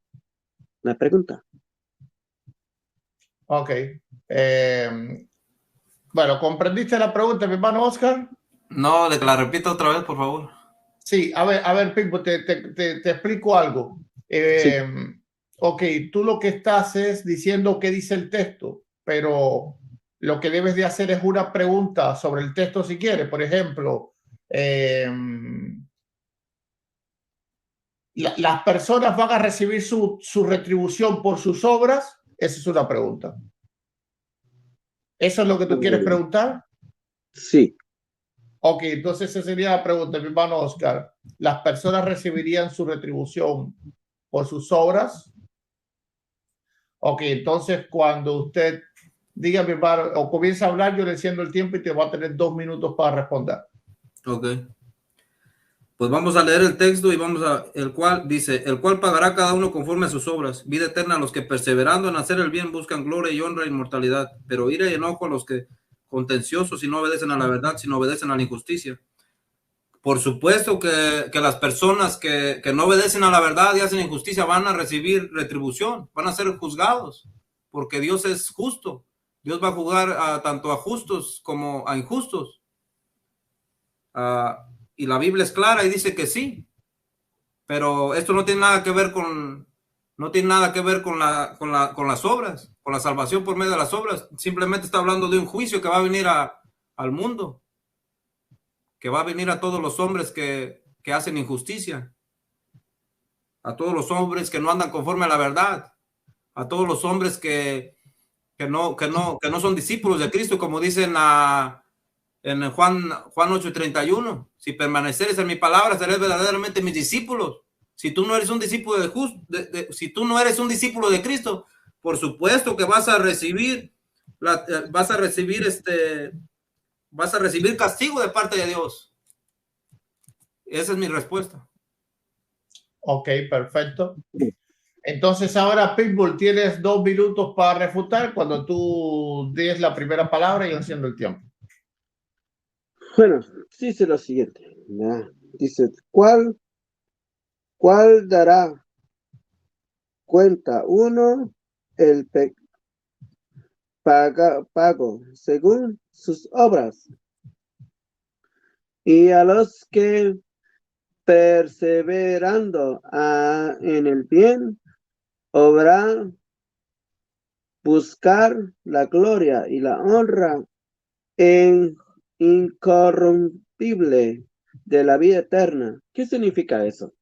B: la pregunta.
A: Ok. Bueno, ¿comprendiste la pregunta, mi hermano Oscar?
C: No, de que la repita otra vez, por favor.
A: Sí, a ver, Pipo, te explico algo.
B: Sí.
A: Ok, tú lo que estás es diciendo qué dice el texto, pero lo que debes de hacer es una pregunta sobre el texto si quieres. Por ejemplo, ¿las personas van a recibir su retribución por sus obras? Esa es una pregunta. ¿Eso es lo que tú quieres preguntar?
B: Sí.
A: Ok, entonces esa sería la pregunta, mi hermano Oscar. ¿Las personas recibirían su retribución por sus obras? Ok, entonces cuando usted diga, mi hermano, o comienza a hablar, yo le enciendo el tiempo y te va a tener 2 minutos para responder.
C: Ok. Pues vamos a leer el texto y el cual dice, el cual pagará cada uno conforme a sus obras, vida eterna a los que perseverando en hacer el bien buscan gloria y honra e inmortalidad, pero ira y enojo a los que contenciosos y no obedecen a la verdad, sino obedecen a la injusticia. Por supuesto que las personas que no obedecen a la verdad y hacen injusticia van a recibir retribución, van a ser juzgados, porque Dios es justo. Dios va a juzgar tanto a justos como a injustos. Y la Biblia es clara y dice que sí, pero esto no tiene nada que ver con las obras, con la salvación por medio de las obras. Simplemente está hablando de un juicio que va a venir al mundo, que va a venir a todos los hombres que hacen injusticia, a todos los hombres que no andan conforme a la verdad, a todos los hombres que no son discípulos de Cristo, como dicen en Juan 8:31, si permaneceres en mi palabra, serás verdaderamente mis discípulos. Si tú no eres un discípulo si tú no eres un discípulo de Cristo, por supuesto que vas a recibir castigo de parte de Dios. Esa es mi respuesta.
A: Ok, perfecto. Entonces ahora, Pitbull, tienes 2 minutos para refutar cuando tú des la primera palabra y enciendo el tiempo.
B: Bueno, dice lo siguiente. Dice, ¿cuál dará cuenta uno el pago según sus obras. Y a los que perseverando en el bien, obran buscar la gloria y la honra en incorruptible de la vida eterna. ¿Qué significa eso?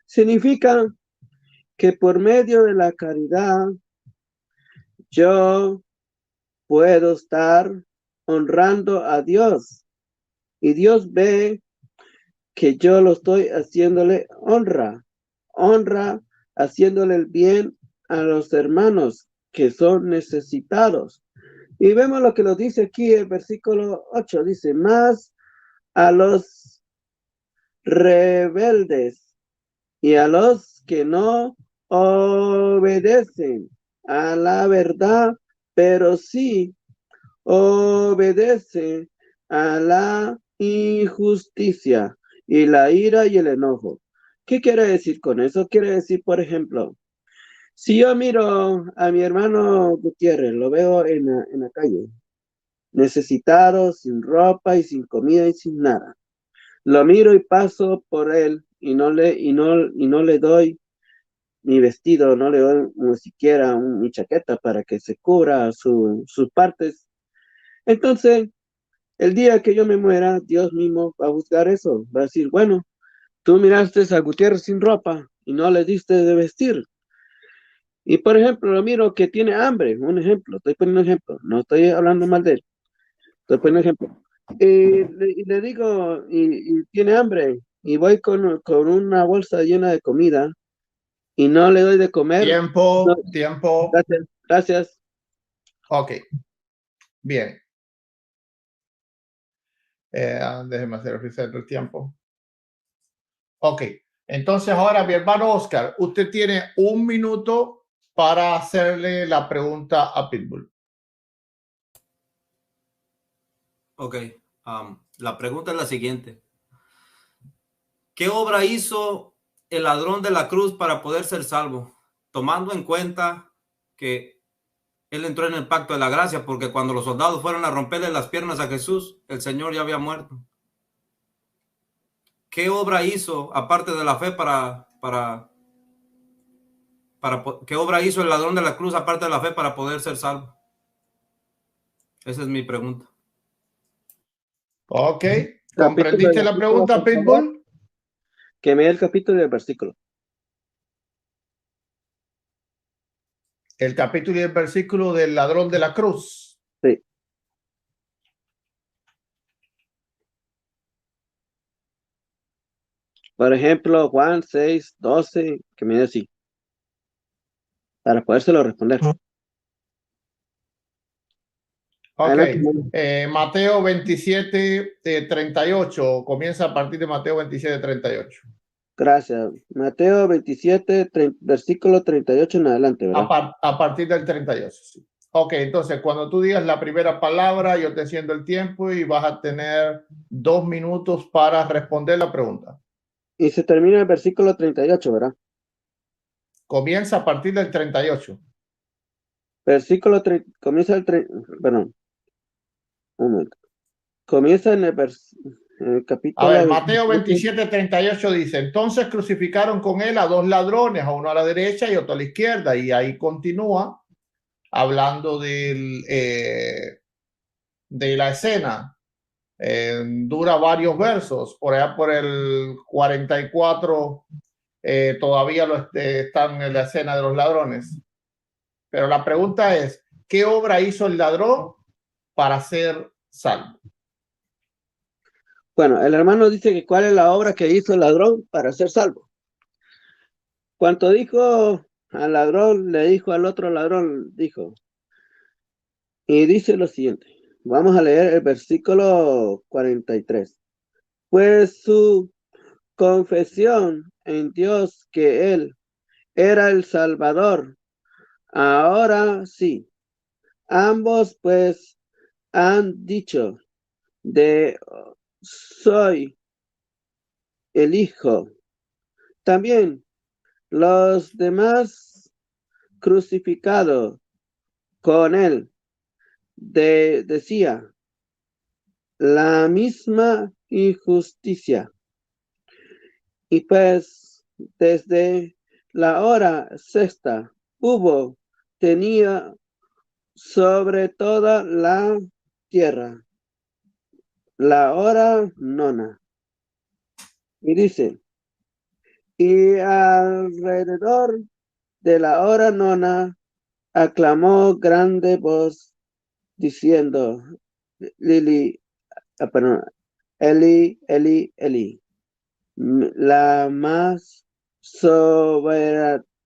B: Significa que por medio de la caridad yo puedo estar honrando a Dios y Dios ve que yo lo estoy haciéndole honra, haciéndole el bien a los hermanos que son necesitados. Y vemos lo que lo dice aquí el versículo 8, dice, más a los rebeldes y a los que no obedecen a la verdad, pero sí obedecen a la injusticia y la ira y el enojo. ¿Qué quiere decir con eso? Quiere decir, por ejemplo, si yo miro a mi hermano Gutiérrez, lo veo en la calle, necesitado, sin ropa y sin comida y sin nada. Lo miro y paso por él y no le doy mi vestido, no le doy ni siquiera mi chaqueta para que se cubra sus partes. Entonces, el día que yo me muera, Dios mismo va a juzgar eso. Va a decir, bueno, tú miraste a Gutiérrez sin ropa y no le diste de vestir. Y por ejemplo, lo miro que tiene hambre, un ejemplo, estoy poniendo un ejemplo, no estoy hablando mal de él, estoy poniendo un ejemplo. Y le digo, y tiene hambre, y voy con una bolsa llena de comida, y no le doy de comer.
A: Tiempo,
B: No,
A: tiempo.
B: gracias.
A: Ok, bien. Déjeme hacer reset el tiempo. Ok, entonces ahora mi hermano Oscar, usted tiene 1 minuto para hacerle la pregunta a Pitbull.
C: Ok, la pregunta es la siguiente. ¿Qué obra hizo el ladrón de la cruz para poder ser salvo? Tomando en cuenta que él entró en el pacto de la gracia, porque cuando los soldados fueron a romperle las piernas a Jesús, el Señor ya había muerto. ¿Qué obra hizo, aparte de la fe, qué obra hizo el ladrón de la cruz, aparte de la fe, para poder ser salvo? Esa es mi pregunta.
A: Ok, ¿comprendiste la pregunta, Pitbull?
B: Que me dé el capítulo y el versículo.
A: El capítulo y el versículo del ladrón de la cruz.
B: Sí. Por ejemplo, Juan 6:12, que me dé así, para podérselo responder.
A: Ok,
B: Adelante.
A: Mateo 27:38, comienza a partir de Mateo 27:38.
B: Gracias. Mateo 27, versículo 38 en adelante, ¿verdad?
A: A partir del 38, sí. Ok, entonces cuando tú digas la primera palabra, yo te siento el tiempo y vas a tener 2 minutos para responder la pregunta.
B: Y se termina el versículo 38, ¿verdad?
A: Comienza a partir del 38.
B: Versículo, comienza perdón, un momento. Comienza en el capítulo.
A: A ver, Mateo 27:38 dice, entonces crucificaron con él a 2 ladrones, a uno a la derecha y otro a la izquierda. Y ahí continúa hablando de la escena. Dura varios versos, por allá por el 44 todavía están en la escena de los ladrones. Pero la pregunta es, ¿qué obra hizo el ladrón para ser salvo?
B: Bueno, el hermano dice que cuál es la obra que hizo el ladrón para ser salvo. Cuando dijo al ladrón, le dijo al otro ladrón, dijo, y dice lo siguiente, vamos a leer el versículo 43. Pues su confesión en Dios que él era el Salvador, ahora sí, ambos pues han dicho soy el Hijo. También los demás crucificados con él decía, la misma injusticia. Y pues desde la hora sexta tenía sobre toda la tierra la hora nona. Y dice, y alrededor de la hora nona aclamó grande voz diciendo, perdón, Eli, Eli, Eli, la más soberatina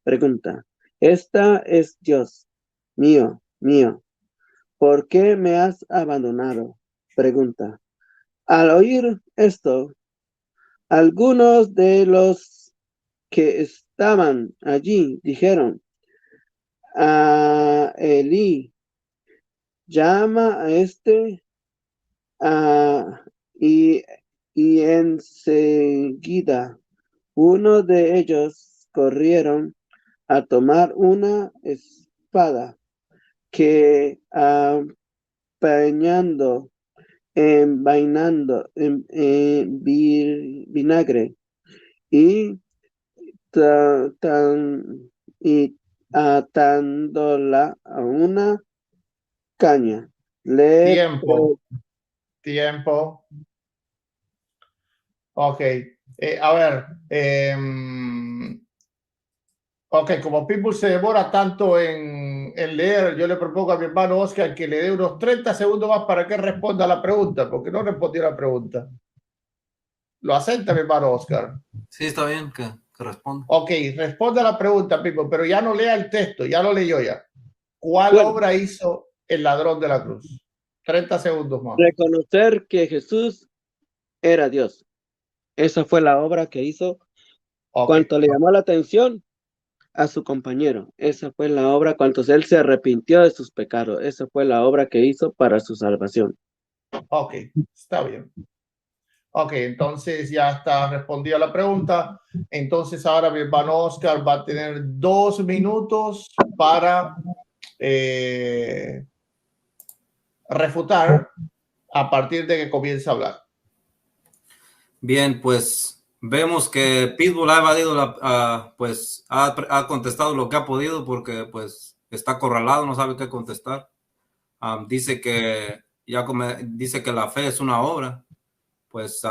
B: pregunta. Esta es Dios mío, mío. ¿Por qué me has abandonado? Pregunta. Al oír esto, algunos de los que estaban allí dijeron a Elí, llama a este, y enseguida uno de ellos corrieron a tomar una espada que apañando, envainando en vinagre y atándola a una caña.
A: Tiempo. Ok. A ver. Ok, como Pitbull se demora tanto en leer, yo le propongo a mi hermano Oscar que le dé unos 30 segundos más para que responda a la pregunta, porque no respondió la pregunta. ¿Lo acepta mi hermano Oscar?
C: Sí, está bien que responda.
A: Ok, responda a la pregunta, Pitbull, pero ya no lea el texto, ya lo leyó ya. ¿Cuál obra hizo el ladrón de la cruz? 30 segundos más.
B: Reconocer que Jesús era Dios. Esa fue la obra que hizo. Cuanto le llamó la atención a su compañero. Esa fue la obra cuando él se arrepintió de sus pecados. Esa fue la obra que hizo para su salvación.
A: Ok, está bien. Ok, entonces ya está respondida la pregunta. Entonces ahora mi hermano Oscar va a tener 2 minutos para refutar a partir de que comience a hablar.
C: Bien, pues vemos que Pitbull ha evadido pues ha contestado lo que ha podido porque pues está acorralado, no sabe qué contestar. Dice que dice que la fe es una obra. Pues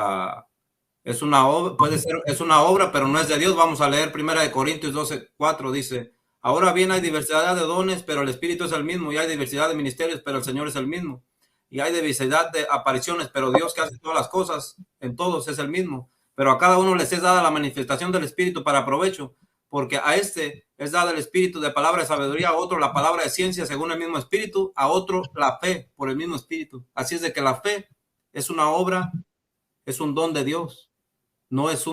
C: es una obra, es una obra, pero no es de Dios. Vamos a leer 1 Corintios 12:4, dice, ahora bien hay diversidad de dones, pero el Espíritu es el mismo, y hay diversidad de ministerios, pero el Señor es el mismo, y hay diversidad de apariciones, pero Dios que hace todas las cosas en todos es el mismo, pero a cada uno les es dada la manifestación del Espíritu para provecho, porque a este es dada el Espíritu de palabra de sabiduría, a otro la palabra de ciencia según el mismo Espíritu, a otro la fe por el mismo Espíritu. Así es de que la fe es una obra, es un don de Dios. No es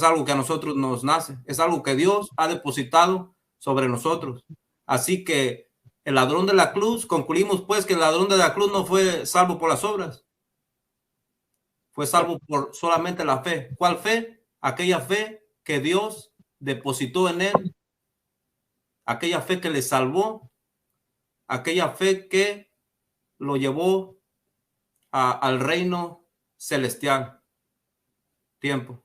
C: algo que a nosotros nos nace, es algo que Dios ha depositado sobre nosotros. Así que el ladrón de la cruz, concluimos pues que el ladrón de la cruz no fue salvo por las obras, fue salvo por solamente la fe. ¿Cuál fe? Aquella fe que Dios depositó en él, aquella fe que le salvó, aquella fe que lo llevó al reino celestial. Tiempo.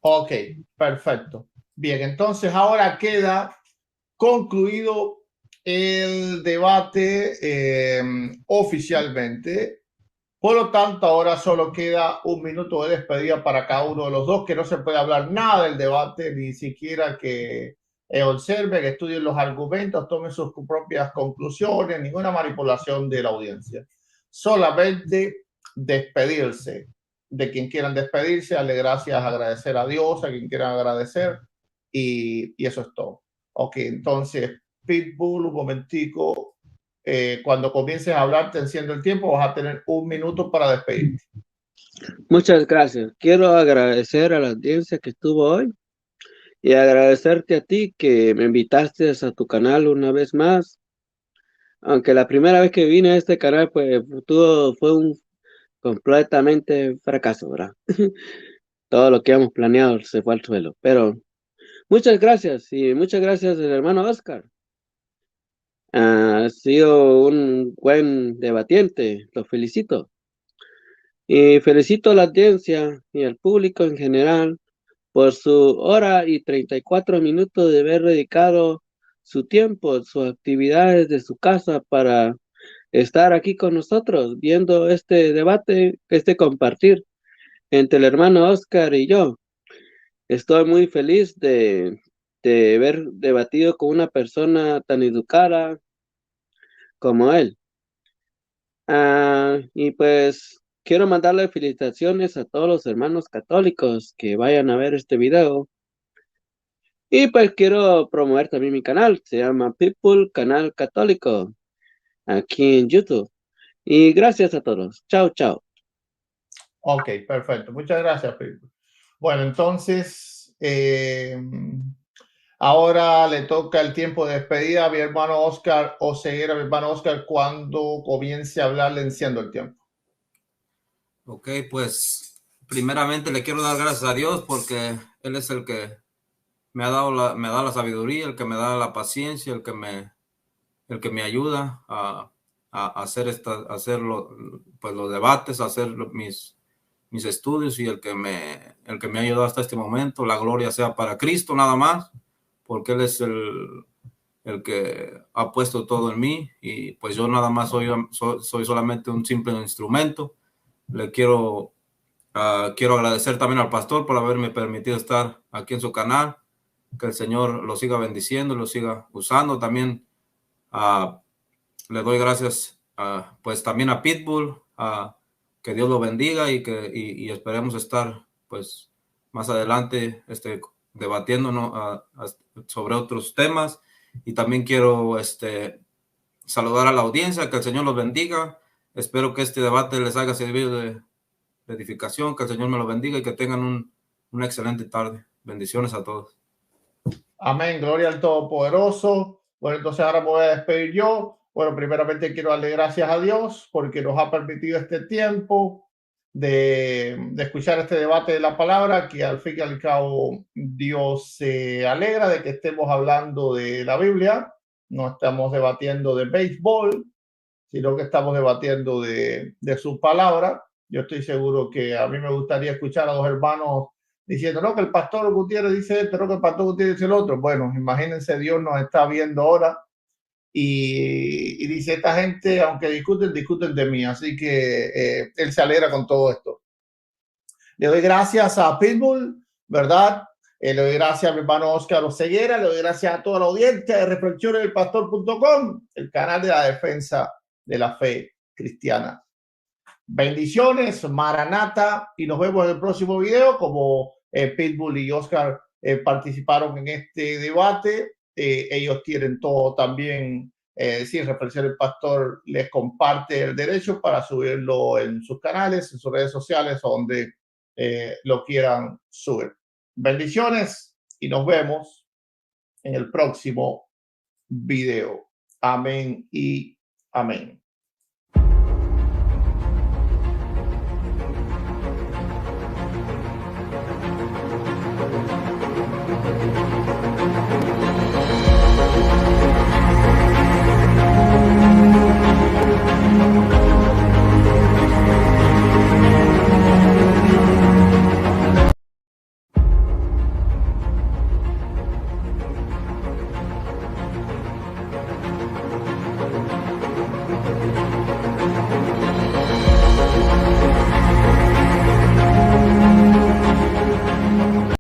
A: Ok, perfecto. Bien, entonces ahora queda concluido el debate oficialmente. Por lo tanto, ahora solo queda 1 minuto de despedida para cada uno de los dos, que no se puede hablar nada del debate, ni siquiera que observen, que estudien los argumentos, tomen sus propias conclusiones, ninguna manipulación de la audiencia. Solamente despedirse de quien quieran despedirse, darle gracias, agradecer a Dios, a quien quieran agradecer, y eso es todo. Ok, entonces, Pitbull, un momentico. Cuando comiences a hablar, te enciendo el tiempo, vas a tener 1 minuto para despedirte.
B: Muchas gracias. Quiero agradecer a la audiencia que estuvo hoy y agradecerte a ti que me invitaste a tu canal una vez más. Aunque la primera vez que vine a este canal, pues todo fue un completamente fracaso, ¿verdad? Todo lo que habíamos planeado se fue al suelo. Pero Muchas gracias y muchas gracias al hermano Oscar. Ha sido un buen debatiente, lo felicito. Y felicito a la audiencia y al público en general por su hora y 34 minutos de haber dedicado su tiempo, sus actividades de su casa para estar aquí con nosotros viendo este debate, este compartir entre el hermano Oscar y yo. Estoy muy feliz de haber debatido con una persona tan educada como él. Y pues quiero mandarle felicitaciones a todos los hermanos católicos que vayan a ver este video. Y pues quiero promover también mi canal, se llama People Canal Católico, aquí en YouTube. Y gracias a todos. Chao, chao.
A: Ok, perfecto. Muchas gracias, Pedro. Bueno, entonces, ahora le toca el tiempo de despedida a mi hermano Oscar Oseguera. Mi hermano Oscar, cuando comience a hablar, le enciendo el tiempo.
C: Ok, pues primeramente le quiero dar gracias a Dios porque Él es el que me da la sabiduría, el que me da la paciencia, el que me ayuda a hacer pues los debates, a hacer mis estudios, y el que me ha ayudado hasta este momento. La gloria sea para Cristo nada más, porque Él es el que ha puesto todo en mí, y pues yo nada más soy solamente un simple instrumento. Le quiero agradecer también al pastor por haberme permitido estar aquí en su canal. Que el Señor lo siga bendiciendo, lo siga usando. También le doy gracias pues también a Pitbull, que Dios lo bendiga, y esperemos estar pues más adelante debatiendo, ¿no? Sobre otros temas. Y también quiero saludar a la audiencia, que el Señor los bendiga. Espero que este debate les haya servido de edificación, que el Señor me lo bendiga y que tengan una excelente tarde. Bendiciones a todos.
A: Amén, gloria al Todopoderoso. Bueno, entonces ahora me voy a despedir yo. Bueno, primeramente quiero darle gracias a Dios porque nos ha permitido este tiempo de escuchar este debate de la palabra, que al fin y al cabo Dios se alegra de que estemos hablando de la Biblia. No estamos debatiendo de béisbol, sino que estamos debatiendo de su palabra. Yo estoy seguro que a mí me gustaría escuchar a dos hermanos diciendo, no, que el pastor Gutiérrez dice esto, no, que el pastor Gutiérrez dice el otro. Bueno, imagínense, Dios nos está viendo ahora y dice, esta gente, aunque discuten de mí. Así que Él se alegra con todo esto. Le doy gracias a Pitbull, ¿verdad? Le doy gracias a mi hermano Oscar Oseguera, le doy gracias a toda la audiencia de reflexionesdelpastor.com, el canal de la defensa de la fe cristiana. Bendiciones, Maranata, y nos vemos en el próximo video. Como Pitbull y Oscar participaron en este debate, ellos tienen todo también, si Reflexión el Pastor les comparte el derecho para subirlo en sus canales, en sus redes sociales, donde lo quieran subir. Bendiciones y nos vemos en el próximo video. Amén y amén.